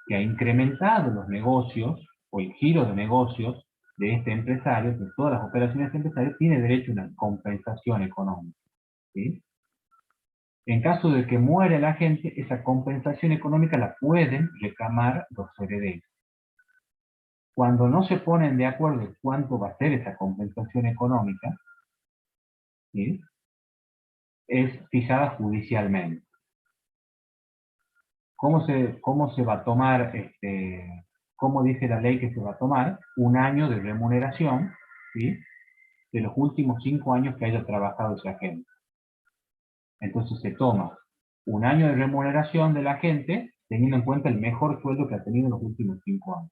que ha incrementado los negocios o el giro de negocios de este empresario, de todas las operaciones de este empresario, tiene derecho a una compensación económica, ¿sí? En caso de que muera el agente, esa compensación económica la pueden reclamar los herederos. Cuando no se ponen de acuerdo en cuánto va a ser esa compensación económica, ¿sí?, es fijada judicialmente. ¿Cómo se va a tomar, cómo dice la ley que se va a tomar? 1 año de remuneración, ¿sí?, de los últimos 5 años que haya trabajado ese agente. Entonces se toma 1 año de remuneración del agente, teniendo en cuenta el mejor sueldo que ha tenido en los últimos 5 años.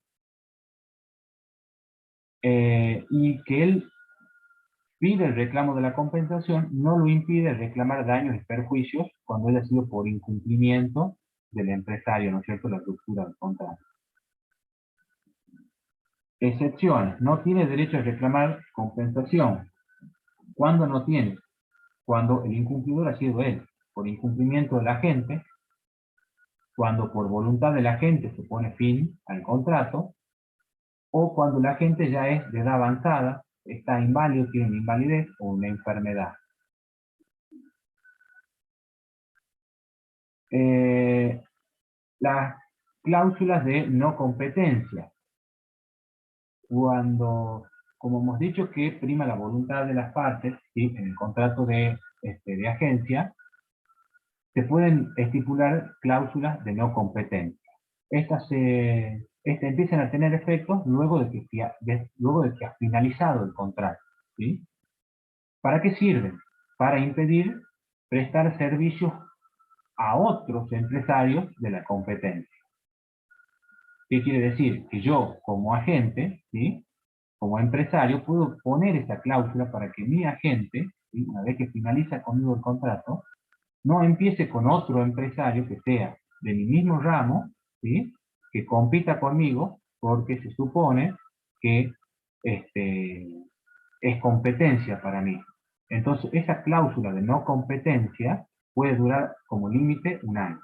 Y que él pide el reclamo de la compensación, no lo impide reclamar daños y perjuicios cuando haya sido por incumplimiento del empresario, ¿no es cierto?, la ruptura del contrato. Excepciones. No tiene derecho a reclamar compensación. ¿Cuándo no tiene? Cuando el incumplidor ha sido él, por incumplimiento del agente, cuando por voluntad del agente se pone fin al contrato, o cuando el agente ya es de edad avanzada, está inválido, tiene una invalidez o una enfermedad. Las cláusulas de no competencia. Cuando, como hemos dicho, que prima la voluntad de las partes, ¿sí?, en el contrato de agencia, se pueden estipular cláusulas de no competencia. Estas empiezan a tener efectos luego de que ha finalizado el contrato, ¿sí? ¿Para qué sirven? Para impedir prestar servicios a otros empresarios de la competencia. ¿Qué quiere decir? Que yo, como agente, ¿sí?, como empresario, puedo poner esa cláusula para que mi agente, ¿sí?, una vez que finaliza conmigo el contrato, no empiece con otro empresario que sea de mi mismo ramo, ¿sí?, que compita conmigo, porque se supone que es competencia para mí. Entonces, esa cláusula de no competencia puede durar como límite 1 año.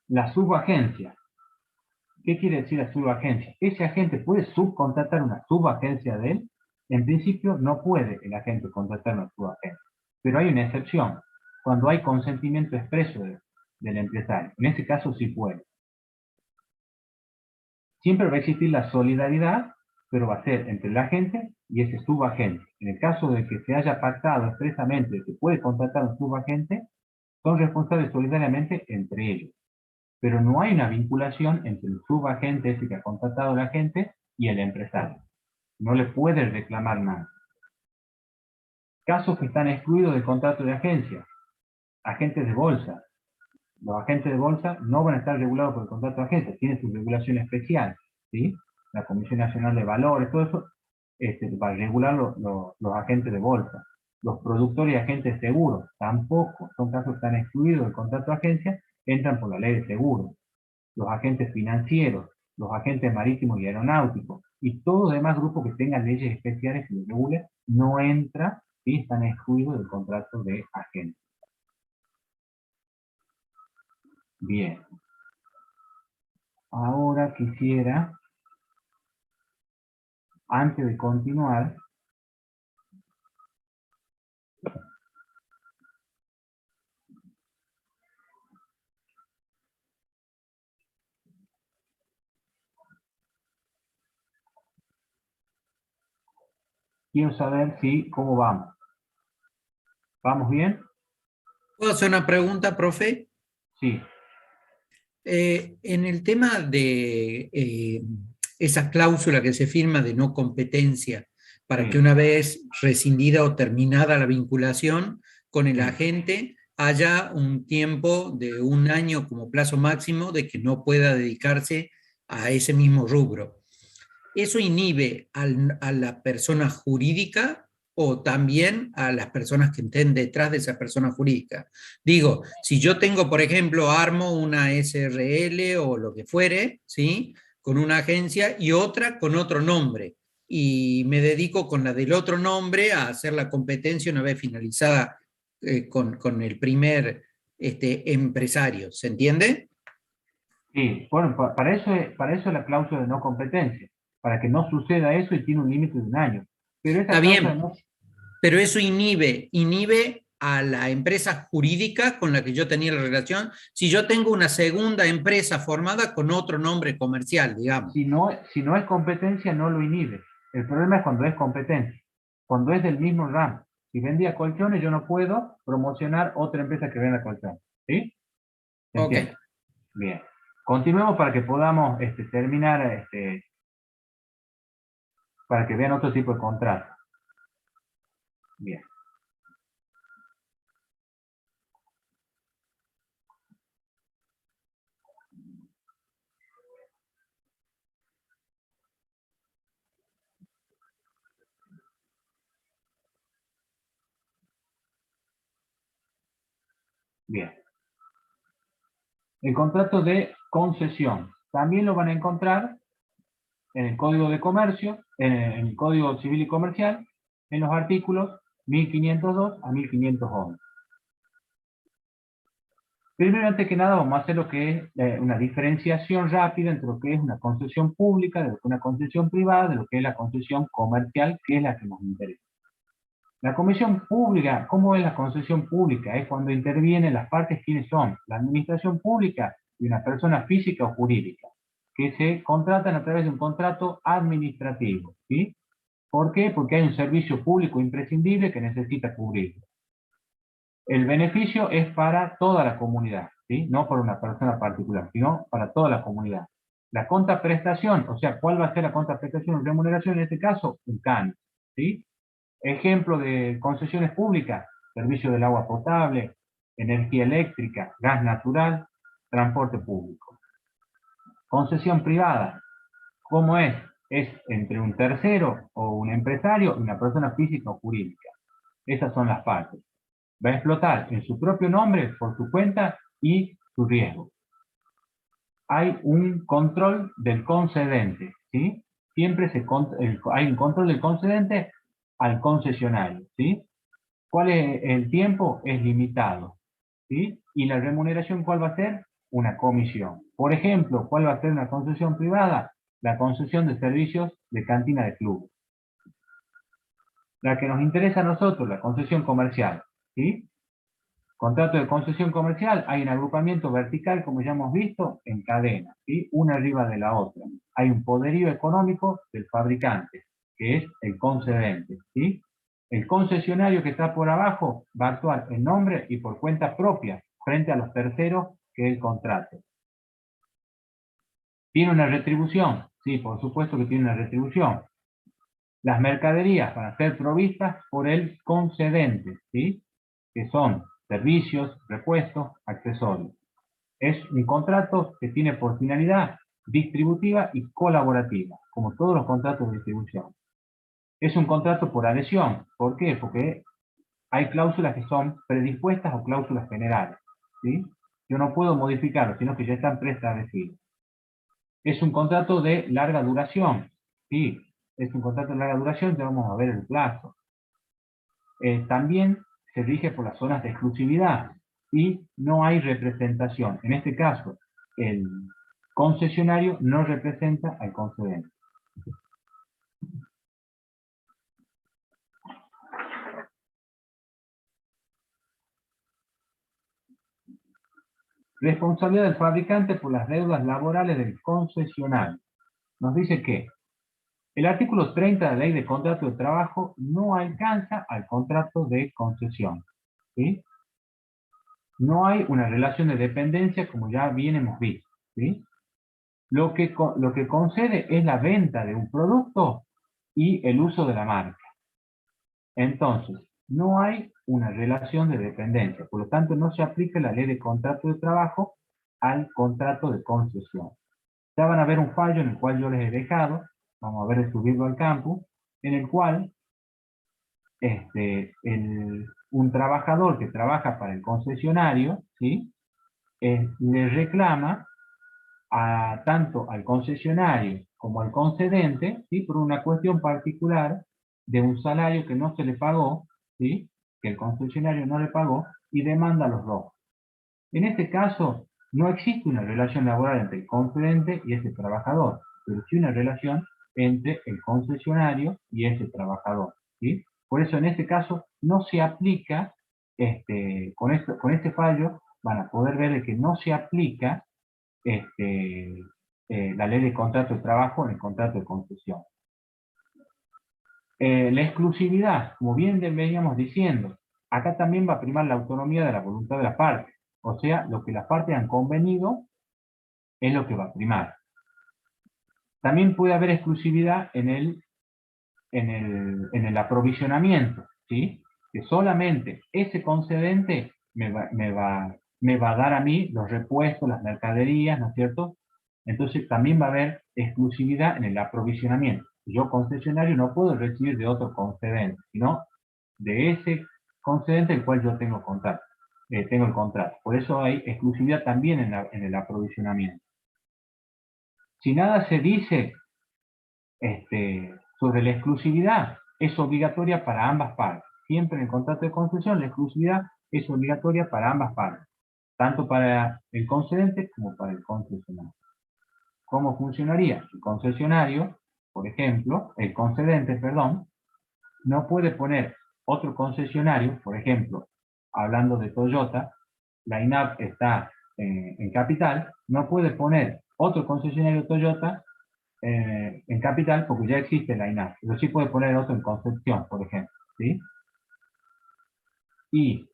La subagencia. ¿Qué quiere decir la subagencia? ¿Ese agente puede subcontratar una subagencia de él? En principio no puede el agente contratar una subagencia, pero hay una excepción, cuando hay consentimiento expreso del empresario. En ese caso sí puede. Siempre va a existir la solidaridad, pero va a ser entre el agente y ese subagente. En el caso de que se haya pactado expresamente que puede contratar un subagente, son responsables solidariamente entre ellos. Pero no hay una vinculación entre el subagente ese que ha contratado al agente y el empresario. No le puede reclamar nada. Casos que están excluidos del contrato de agencia. Agentes de bolsa. Los agentes de bolsa no van a estar regulados por el contrato de agencia, tienen su regulación especial, ¿sí? La Comisión Nacional de Valores, todo eso va a regular los agentes de bolsa. Los productores y agentes de seguros tampoco, son casos que están excluidos del contrato de agencia, entran por la ley de seguros. Los agentes financieros, los agentes marítimos y aeronáuticos, y todos los demás grupos que tengan leyes especiales que los regulen, no entra y están excluidos del contrato de agente. Bien. Ahora quisiera, antes de continuar, quiero saber cómo vamos. ¿Vamos bien? ¿Puedo hacer una pregunta, profe? Sí. En el tema de esa cláusula que se firma de no competencia, para que una vez rescindida o terminada la vinculación con el agente, haya un tiempo de 1 año como plazo máximo de que no pueda dedicarse a ese mismo rubro. ¿Eso inhibe a la persona jurídica o también a las personas que estén detrás de esa persona jurídica? Digo, si yo tengo, por ejemplo, armo una SRL o lo que fuere, ¿sí?, con una agencia y otra con otro nombre, y me dedico con la del otro nombre a hacer la competencia una vez finalizada con el primer empresario, ¿se entiende? Sí, bueno, para eso es la cláusula de no competencia, para que no suceda eso y tiene un límite de 1 año. Pero esa Está bien, no... pero eso inhibe a la empresa jurídica con la que yo tenía la relación, si yo tengo una segunda empresa formada con otro nombre comercial, digamos. Si no es competencia, no lo inhibe. El problema es cuando es competencia, cuando es del mismo ramo. Si vendía colchones, yo no puedo promocionar otra empresa que venda colchones. ¿Sí? Ok. Bien. Continuemos para que podamos terminar, para que vean otro tipo de contrato. Bien. Bien. El contrato de concesión. También lo van a encontrar en el Código de Comercio, en el Código Civil y Comercial, en los artículos 1502 a 1511. Primero, antes que nada, vamos a hacer lo que es una diferenciación rápida entre lo que es una concesión pública, de lo que es una concesión privada, de lo que es la concesión comercial, que es la que nos interesa. La concesión pública, ¿cómo es la concesión pública? Es cuando intervienen las partes, ¿quiénes son? La administración pública y una persona física o jurídica, que se contratan a través de un contrato administrativo, ¿sí? ¿Por qué? Porque hay un servicio público imprescindible que necesita cubrirlo. El beneficio es para toda la comunidad, ¿sí? No para una persona particular, sino para toda la comunidad. La contraprestación, o sea, ¿cuál va a ser la contraprestación o remuneración en este caso? Un canon, ¿sí? Ejemplo de concesiones públicas: servicio del agua potable, energía eléctrica, gas natural, transporte público. Concesión privada, ¿cómo es? Es entre un tercero o un empresario y una persona física o jurídica. Esas son las partes. Va a explotar en su propio nombre, por su cuenta y su riesgo. Hay un control del concedente, ¿sí? Siempre hay un control del concedente al concesionario, ¿sí? ¿Cuál es el tiempo? Es limitado, ¿sí? Y la remuneración, ¿cuál va a ser? Una comisión. Por ejemplo, ¿cuál va a ser una concesión privada? La concesión de servicios de cantina de club. La que nos interesa a nosotros, la concesión comercial, ¿sí? Contrato de concesión comercial, hay un agrupamiento vertical, como ya hemos visto, en cadena, ¿sí? Una arriba de la otra. Hay un poderío económico del fabricante, que es el concedente, ¿sí? El concesionario que está por abajo va a actuar en nombre y por cuenta propia frente a los terceros que el contrato. ¿Tiene una retribución? Sí, por supuesto que tiene una retribución. Las mercaderías van a ser provistas por el concedente, ¿sí? Que son servicios, repuestos, accesorios. Es un contrato que tiene por finalidad distributiva y colaborativa, como todos los contratos de distribución. Es un contrato por adhesión. ¿Por qué? Porque hay cláusulas que son predispuestas o cláusulas generales, ¿sí? Yo no puedo modificarlo, sino que ya están preestablecidos. Es un contrato de larga duración, ¿sí? Es un contrato de larga duración, ya vamos a ver el plazo. También se rige por las zonas de exclusividad y no hay representación. En este caso, el concesionario no representa al concedente. Responsabilidad del fabricante por las deudas laborales del concesionario. Nos dice que el artículo 30 de la Ley de Contrato de Trabajo no alcanza al contrato de concesión, ¿sí? No hay una relación de dependencia como ya bien hemos visto, ¿sí? Lo que concede es la venta de un producto y el uso de la marca. Entonces, no hay una relación de dependencia, por lo tanto no se aplica la Ley de Contrato de Trabajo al contrato de concesión. Ya van a ver un fallo en el cual yo les he dejado, vamos a ver de subirlo al campus, en el cual un trabajador que trabaja para el concesionario, ¿sí? Le reclama tanto al concesionario como al concedente, ¿sí? Por una cuestión particular de un salario que no se le pagó, ¿sí? Que el concesionario no le pagó, y demanda a los dos. En este caso, no existe una relación laboral entre el concedente y ese trabajador, pero sí una relación entre el concesionario y ese trabajador, ¿sí? Por eso en este caso no se aplica, con este fallo van a poder ver de que no se aplica la ley de contrato de trabajo en el contrato de concesión. La exclusividad, como bien veníamos diciendo, acá también va a primar la autonomía de la voluntad de las partes. O sea, lo que las partes han convenido es lo que va a primar. También puede haber exclusividad en el aprovisionamiento, ¿sí? Que solamente ese concedente me va a dar a mí los repuestos, las mercaderías, ¿no es cierto? Entonces también va a haber exclusividad en el aprovisionamiento. Yo, concesionario, no puedo recibir de otro concedente, sino de ese concedente el cual yo tengo el contrato. Por eso hay exclusividad también en el aprovisionamiento. Si nada se dice sobre la exclusividad, es obligatoria para ambas partes. Siempre en el contrato de concesión la exclusividad es obligatoria para ambas partes, tanto para el concedente como para el concesionario. ¿Cómo funcionaría? El concesionario, por ejemplo, el concedente, perdón, no puede poner otro concesionario, por ejemplo, hablando de Toyota, la INAP está en Capital, no puede poner otro concesionario Toyota en Capital porque ya existe la INAP, pero sí puede poner otro en Concepción, por ejemplo, ¿sí? Y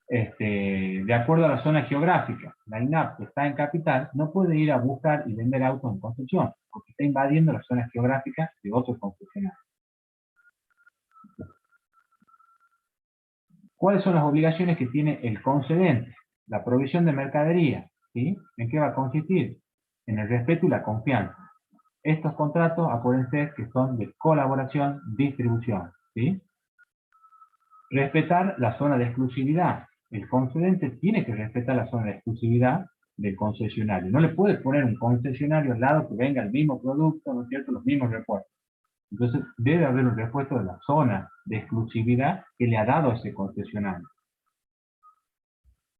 de acuerdo a la zona geográfica, la INAP que está en Capital no puede ir a buscar y vender autos en Concepción, porque está invadiendo las zonas geográficas de otros concesionarios. ¿Cuáles son las obligaciones que tiene el concedente? La provisión de mercadería. ¿sí? ¿En qué va a consistir? En el respeto y la confianza. Estos contratos, acuérdense que son de colaboración, distribución, ¿sí? Respetar la zona de exclusividad. El concedente tiene que respetar la zona de exclusividad del concesionario. No le puede poner un concesionario al lado que venga el mismo producto, ¿no es cierto?, los mismos repuestos. Entonces, debe haber un repuesto de la zona de exclusividad que le ha dado a ese concesionario.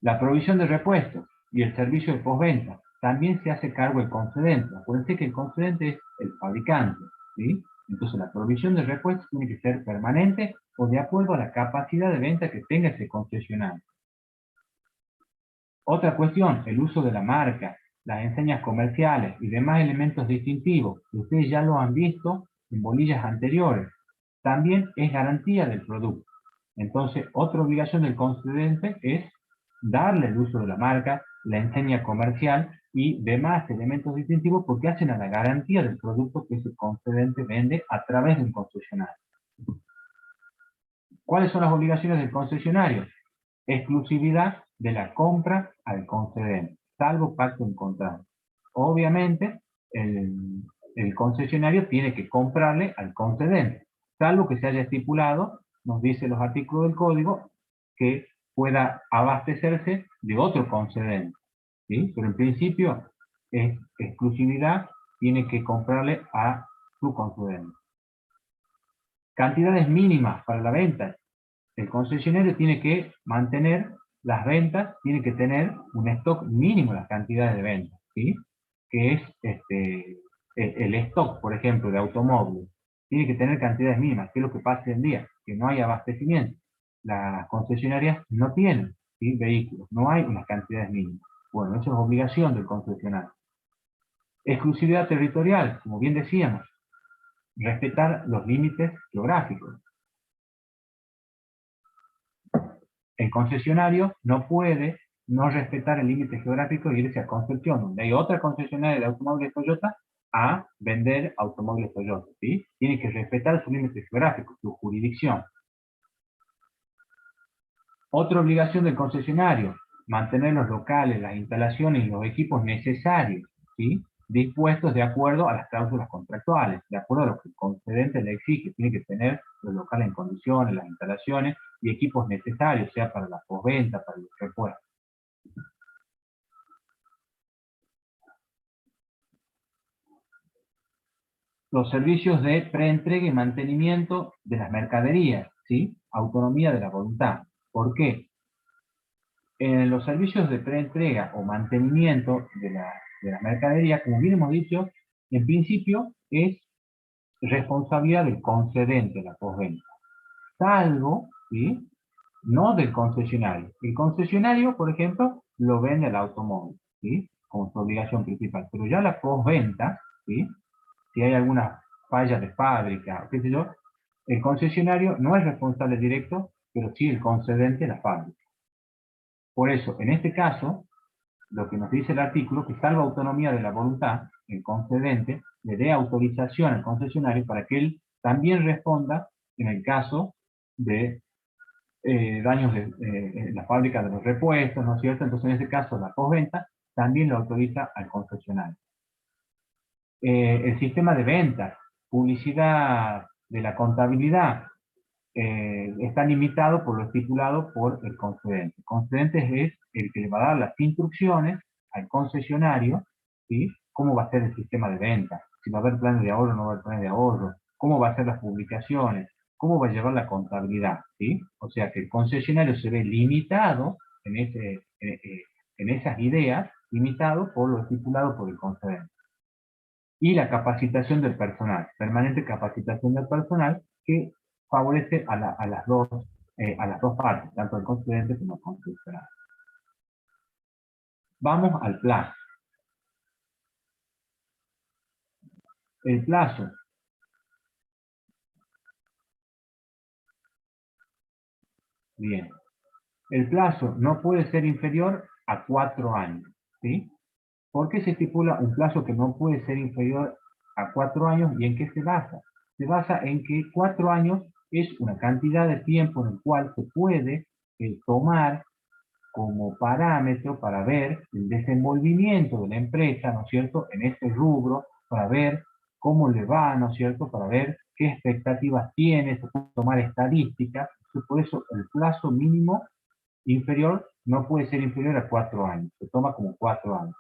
La provisión de repuestos y el servicio de postventa también se hace cargo el concedente. Acuérdense que el concedente es el fabricante, ¿sí? Entonces, la provisión de repuestos tiene que ser permanente o de acuerdo a la capacidad de venta que tenga ese concesionario. Otra cuestión, el uso de la marca, las enseñas comerciales y demás elementos distintivos, que ustedes ya lo han visto en bolillas anteriores, también es garantía del producto. Entonces, otra obligación del concedente es darle el uso de la marca, la enseña comercial y demás elementos distintivos porque hacen a la garantía del producto que ese concedente vende a través de un concesionario. ¿Cuáles son las obligaciones del concesionario? Exclusividad de la compra al concedente, salvo pacto en contrato. Obviamente, el concesionario tiene que comprarle al concedente, salvo que se haya estipulado, nos dicen los artículos del código, que pueda abastecerse de otro concedente, ¿sí? Pero en principio, exclusividad tiene que comprarle a su concedente. Cantidades mínimas para la venta. El concesionario tiene que mantener las ventas, tiene que tener un stock mínimo de las cantidades de ventas, ¿sí? Que es el stock, por ejemplo, de automóviles. Tiene que tener cantidades mínimas, que es lo que pasa en día, que no hay abastecimiento. Las concesionarias no tienen, ¿sí?, vehículos, no hay unas cantidades mínimas. Bueno, eso es obligación del concesionario. Exclusividad territorial, como bien decíamos, respetar los límites geográficos. El concesionario no puede no respetar el límite geográfico e irse a Concepción, donde hay otra concesionaria de automóviles Toyota, a vender automóviles Toyota, ¿sí? Tiene que respetar su límite geográfico, su jurisdicción. Otra obligación del concesionario, mantener los locales, las instalaciones y los equipos necesarios, ¿sí?, dispuestos de acuerdo a las cláusulas contractuales, de acuerdo a lo que el concedente le exige. Tiene que tener los locales en condiciones, las instalaciones y equipos necesarios, sea para la postventa, para los repuestos. Los servicios de preentrega y mantenimiento de las mercaderías, ¿sí? Autonomía de la voluntad. ¿Por qué? En los servicios de preentrega o mantenimiento de la mercadería, como bien hemos dicho, en principio es responsabilidad del concedente de la postventa, salvo, ¿sí?, no del concesionario. El concesionario, por ejemplo, lo vende al automóvil, ¿sí?, como su obligación principal, pero ya la postventa, ¿sí?, si hay alguna falla de fábrica, qué sé yo, el concesionario no es responsable directo, pero sí el concedente de la fábrica. Por eso, en este caso, lo que nos dice el artículo, que salvo autonomía de la voluntad, el concedente le dé autorización al concesionario para que él también responda en el caso de daños de la fábrica de los repuestos, ¿no es cierto? Entonces, en este caso, la postventa también lo autoriza al concesionario. El sistema de ventas, publicidad de la contabilidad, está limitado por lo estipulado por el concedente. El concedente es el que le va a dar las instrucciones al concesionario, ¿sí?, cómo va a ser el sistema de venta, si va a haber planes de ahorro o no va a haber planes de ahorro, cómo va a ser las publicaciones, cómo va a llevar la contabilidad, ¿sí? O sea que el concesionario se ve limitado en esas ideas, limitado por lo estipulado por el concedente. Y la capacitación del personal, permanente capacitación del personal, que favorece a las dos partes, tanto el concedente como el concesionario. Vamos al plazo. El plazo. Bien. El plazo no puede ser inferior a 4 años, ¿sí? ¿Por qué se estipula un plazo que no puede ser inferior a 4 años y en qué se basa? Se basa en que 4 años es una cantidad de tiempo en el cual se puede tomar como parámetro para ver el desenvolvimiento de la empresa, ¿no es cierto?, en este rubro, para ver cómo le va, ¿no es cierto?, para ver qué expectativas tiene, se puede tomar estadísticas. Por eso el plazo mínimo inferior no puede ser inferior a 4 años, se toma como 4 años.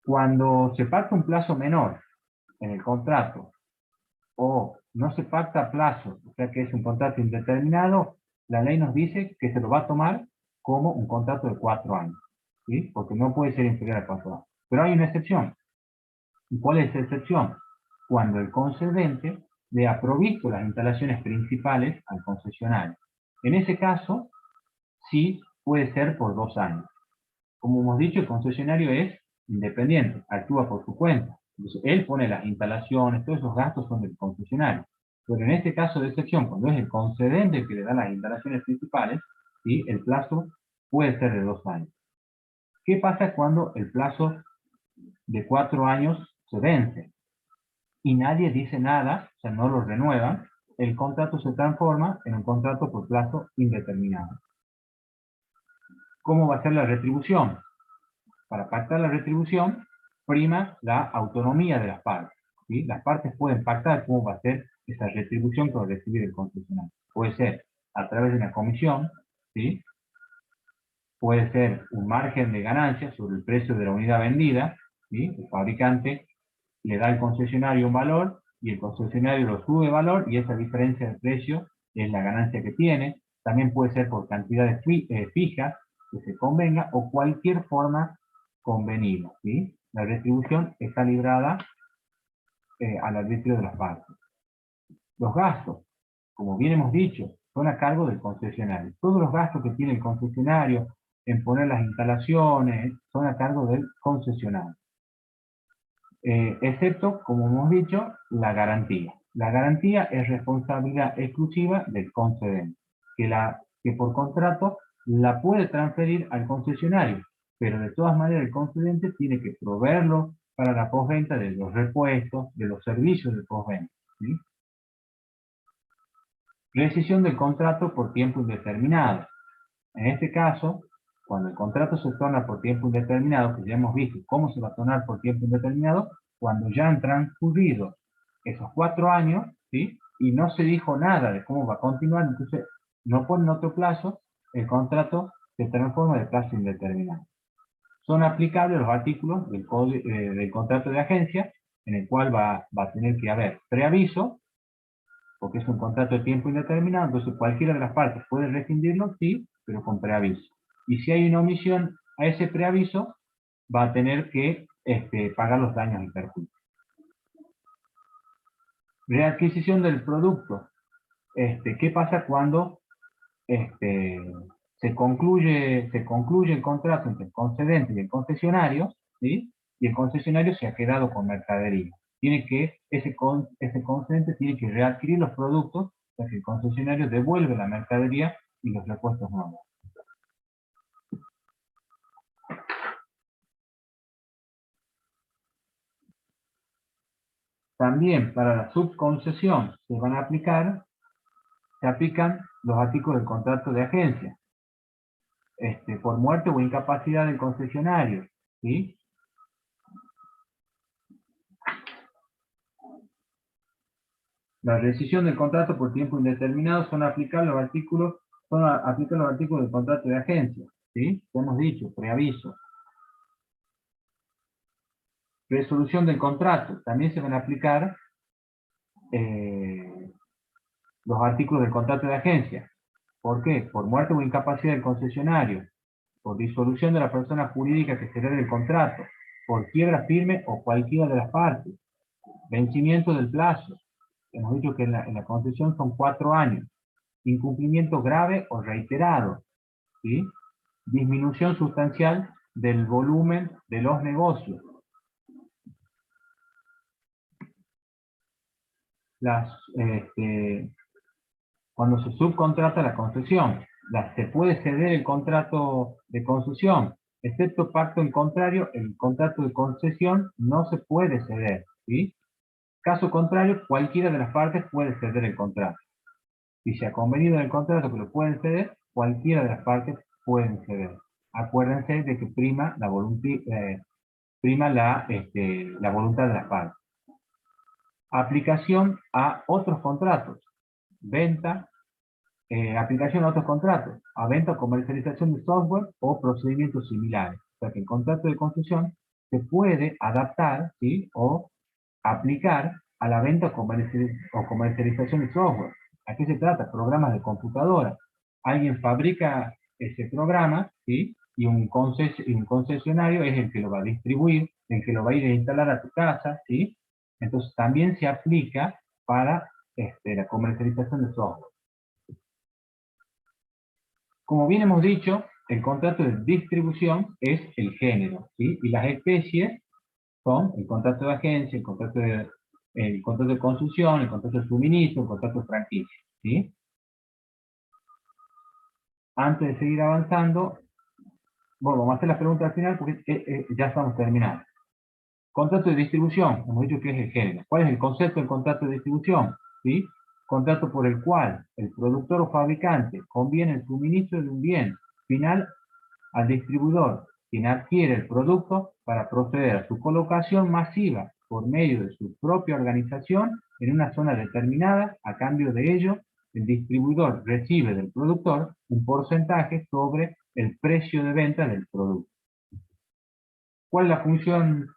Cuando se pacta un plazo menor en el contrato, o no se pacta plazo, o sea que es un contrato indeterminado, la ley nos dice que se lo va a tomar como un contrato de 4 años, ¿sí? Porque no puede ser inferior a 4 años. Pero hay una excepción. ¿Y cuál es la excepción? Cuando el concedente le ha provisto las instalaciones principales al concesionario. En ese caso, sí puede ser por 2 años. Como hemos dicho, el concesionario es independiente, actúa por su cuenta. Entonces, él pone las instalaciones, todos esos gastos son del concesionario. Pero en este caso de excepción, cuando es el concedente el que le da las instalaciones principales, ¿sí?, el plazo puede ser de 2 años. ¿Qué pasa cuando el plazo de 4 años se vence y nadie dice nada, o sea, no lo renuevan? El contrato se transforma en un contrato por plazo indeterminado. ¿Cómo va a ser la retribución? Para pactar la retribución, prima la autonomía de las partes, ¿sí? Las partes pueden pactar cómo va a ser esa retribución que va a recibir el concesionario. Puede ser a través de una comisión, ¿sí? Puede ser un margen de ganancia sobre el precio de la unidad vendida, ¿sí? El fabricante le da al concesionario un valor y el concesionario lo sube de valor y esa diferencia de precio es la ganancia que tiene. También puede ser por cantidades fijas que se convenga o cualquier forma convenida, ¿sí? La retribución está librada al arbitrio de las partes. Los gastos, como bien hemos dicho, son a cargo del concesionario. Todos los gastos que tiene el concesionario en poner las instalaciones son a cargo del concesionario. Excepto, como hemos dicho, la garantía. La garantía es responsabilidad exclusiva del concedente, que por contrato la puede transferir al concesionario, pero de todas maneras el concedente tiene que proveerlo para la postventa de los repuestos, de los servicios de postventa, ¿sí? Rescisión del contrato por tiempo indeterminado. En este caso, cuando el contrato se torna por tiempo indeterminado, que ya hemos visto cómo se va a tornar por tiempo indeterminado, cuando ya han transcurrido esos 4 años, ¿sí?, y no se dijo nada de cómo va a continuar, entonces no ponen otro plazo, el contrato se transforma de plazo indeterminado. Son aplicables los artículos del contrato de agencia, en el cual va a tener que haber preaviso, porque es un contrato de tiempo indeterminado, entonces cualquiera de las partes puede rescindirlo, sí, pero con preaviso. Y si hay una omisión a ese preaviso, va a tener que pagar los daños y perjuicios. Readquisición del producto. ¿Qué pasa cuando se concluye el contrato entre el concedente y el concesionario, ¿sí?, y el concesionario se ha quedado con mercadería? Ese concedente tiene que readquirir los productos para que el concesionario devuelve la mercadería y los repuestos nuevos. También para la subconcesión se aplican los artículos del contrato de agencia. Por muerte o incapacidad del concesionario, ¿sí? La rescisión del contrato por tiempo indeterminado son aplicar los artículos del contrato de agencia, ¿sí? Como hemos dicho, preaviso. Resolución del contrato, también se van a aplicar los artículos del contrato de agencia. ¿Por qué? Por muerte o incapacidad del concesionario, por disolución de la persona jurídica que celebre el contrato, por quiebra firme o cualquiera de las partes, vencimiento del plazo. Hemos dicho que en la concesión son 4 años. Incumplimiento grave o reiterado, ¿sí? Disminución sustancial del volumen de los negocios. Cuando se subcontrata la concesión, se puede ceder el contrato de concesión, excepto pacto en contrario, el contrato de concesión no se puede ceder, ¿sí? Caso contrario, cualquiera de las partes puede ceder el contrato. Si se ha convenido en el contrato que lo pueden ceder, cualquiera de las partes pueden ceder. Acuérdense de que prima la la voluntad de las partes. Aplicación a otros contratos. Venta, aplicación a otros contratos. A venta o comercialización de software o procedimientos similares. O sea que el contrato de construcción se puede adaptar, ¿sí?, o aplicar a la venta o comercialización de software. ¿A qué se trata? Programas de computadora. Alguien fabrica ese programa, ¿sí?, y un concesionario es el que lo va a distribuir, el que lo va a ir a instalar a tu casa, ¿sí? Entonces también se aplica para la comercialización de software. Como bien hemos dicho, el contrato de distribución es el género, ¿sí? Y las especies son el contrato de agencia, el contrato de construcción, el contrato de suministro, el contrato de franquicia, ¿sí? Antes de seguir avanzando, bueno, vamos a hacer las preguntas al final porque ya estamos terminando. Contrato de distribución, hemos dicho que es el género. ¿Cuál es el concepto del contrato de distribución? ¿Sí? Contrato por el cual el productor o fabricante conviene el suministro de un bien final al distribuidor, quien adquiere el producto para proceder a su colocación masiva por medio de su propia organización en una zona determinada. A cambio de ello, el distribuidor recibe del productor un porcentaje sobre el precio de venta del producto. ¿Cuál es la función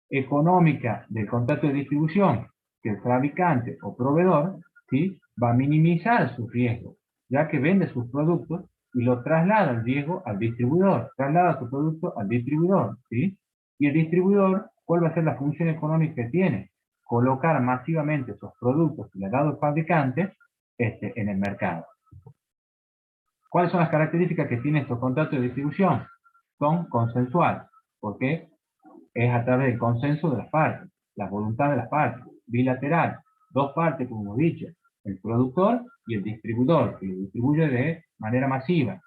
económica del contrato de distribución? Que el fabricante o proveedor, ¿sí?, va a minimizar sus riesgos, ya que vende sus productos y lo traslada el riesgo al distribuidor, traslada su producto al distribuidor, ¿sí? Y el distribuidor, ¿cuál va a ser la función económica que tiene? Colocar masivamente esos productos que le ha dado el fabricante en el mercado. ¿Cuáles son las características que tiene estos contratos de distribución? Son consensuales, porque es a través del consenso de las partes, la voluntad de las partes, bilateral, dos partes, como hemos dicho, el productor y el distribuidor, que lo distribuye de manera masiva.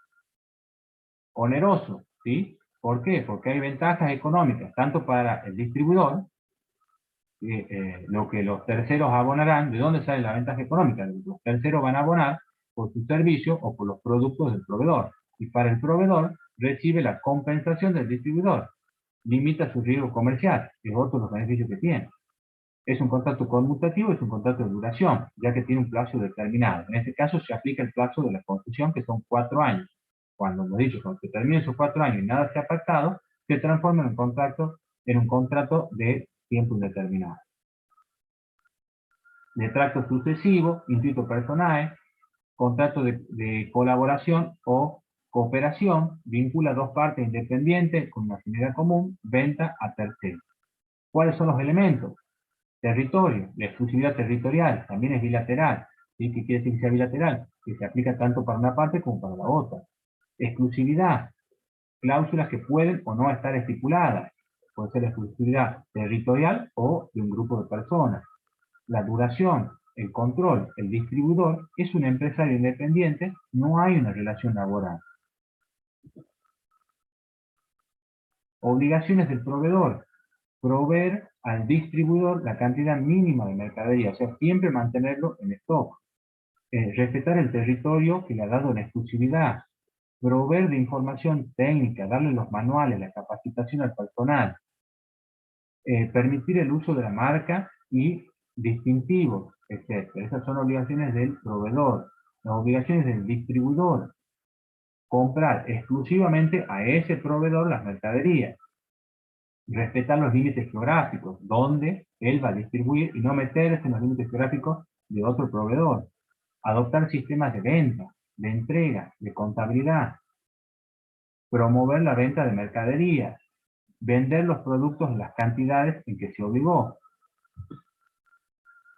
Oneroso, ¿sí? ¿Por qué? Porque hay ventajas económicas, tanto para el distribuidor, lo que los terceros abonarán. ¿De dónde sale la ventaja económica? Los terceros van a abonar por su servicio o por los productos del proveedor. Y para el proveedor, recibe la compensación del distribuidor. Limita su riesgo comercial, que es otro de los beneficios que tiene. Es un contrato conmutativo, es un contrato de duración, ya que tiene un plazo determinado. En este caso se aplica el plazo de la construcción, que son 4 años. Cuando hemos dicho, cuando se terminen esos 4 años y nada se ha pactado, se transforma en un contrato de tiempo indeterminado. De tracto sucesivo, intuito personae, contrato de colaboración o cooperación, vincula dos partes independientes con una finalidad común, venta a terceros. ¿Cuáles son los elementos? Territorio, la exclusividad territorial, también es bilateral. ¿Sí? ¿Qué quiere decir que sea bilateral? Que se aplica tanto para una parte como para la otra. Exclusividad, cláusulas que pueden o no estar estipuladas. Puede ser la exclusividad territorial o de un grupo de personas. La duración, el control, el distribuidor es un empresario independiente, no hay una relación laboral. Obligaciones del proveedor. Proveer al distribuidor la cantidad mínima de mercadería, o sea, siempre mantenerlo en stock. Respetar el territorio que le ha dado la exclusividad. Proveer de información técnica, darle los manuales, la capacitación al personal. Permitir el uso de la marca y distintivos, etc. Esas son obligaciones del proveedor. Las obligaciones del distribuidor. Comprar exclusivamente a ese proveedor las mercaderías. Respetar los límites geográficos, donde él va a distribuir y no meterse en los límites geográficos de otro proveedor. Adoptar sistemas de venta, de entrega, de contabilidad. Promover la venta de mercaderías. Vender los productos en las cantidades en que se obligó.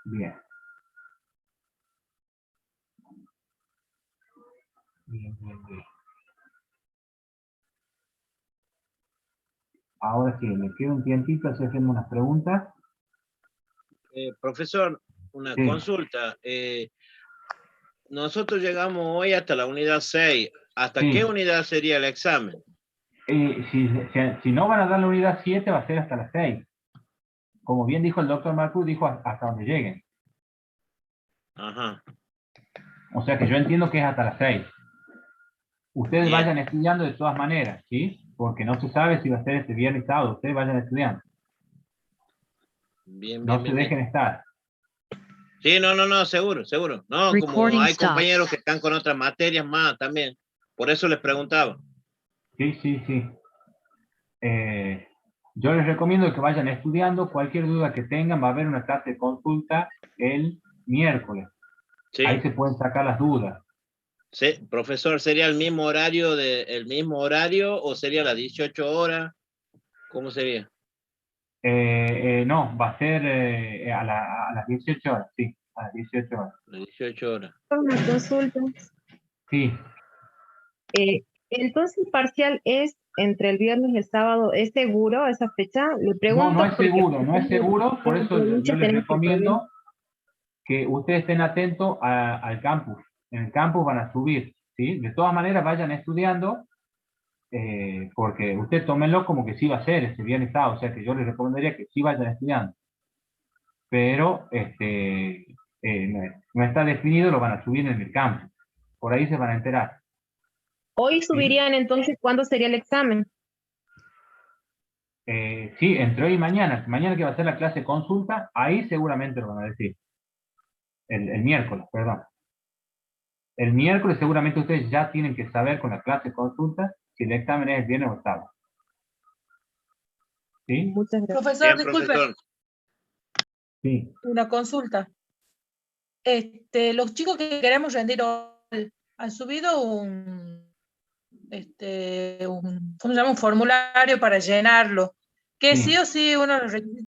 Bien. Bien. Ahora sí, me queda un tiempito, así hacemos unas preguntas. Profesor, una consulta. Nosotros llegamos hoy hasta la unidad 6. ¿Hasta qué unidad sería el examen? Si no van a dar la unidad 7, va a ser hasta las 6. Como bien dijo el doctor Marcus, dijo hasta donde lleguen. Ajá. O sea que yo entiendo que es hasta las 6. Ustedes Bien. vayan estudiando de todas maneras, ¿sí? Porque no se sabe si va a ser este viernes y sábado. Ustedes vayan estudiando. Bien, No bien, se bien, dejen bien. estar. Sí, no, seguro, seguro. No, como Recording hay stopped. compañeros que están con otras materias más también. Por eso les preguntaba. Sí, sí, sí. Yo les recomiendo que vayan estudiando. Cualquier duda que tengan, va a haber una clase de consulta el miércoles. Sí. Ahí se pueden sacar las dudas. Sí, profesor, ¿sería el mismo horario o sería las 18 horas? ¿Cómo sería? No, va a ser a las 18 horas, sí, a las 18 horas. Las 18 horas. Una consulta. Sí, Entonces, el parcial es entre el viernes y el sábado. ¿Es seguro esa fecha? Le pregunto no es porque seguro, no es seguro, por en eso yo provincia les tenemos que prohibir. recomiendo que ustedes estén atentos al campus. En el campus van a subir, ¿sí? De todas maneras vayan estudiando, porque ustedes tómenlo como que sí va a ser ese viernes sábado, o sea que yo les recomendaría que sí vayan estudiando. Pero no está definido, lo van a subir en el campus. Por ahí se van a enterar. Hoy subirían entonces, ¿cuándo sería el examen? Sí, entre hoy y mañana. Mañana que va a ser la clase consulta, ahí seguramente lo van a decir. El miércoles, perdón. El miércoles seguramente ustedes ya tienen que saber con la clase consulta si el examen es el viernes o el sábado. ¿Sí? Muchas gracias. Profesor, Bien, disculpe, profesor. Sí. una consulta. Los chicos que queremos rendir hoy han subido ¿cómo se llama? Un formulario para llenarlo. Que Sí. sí o sí uno lo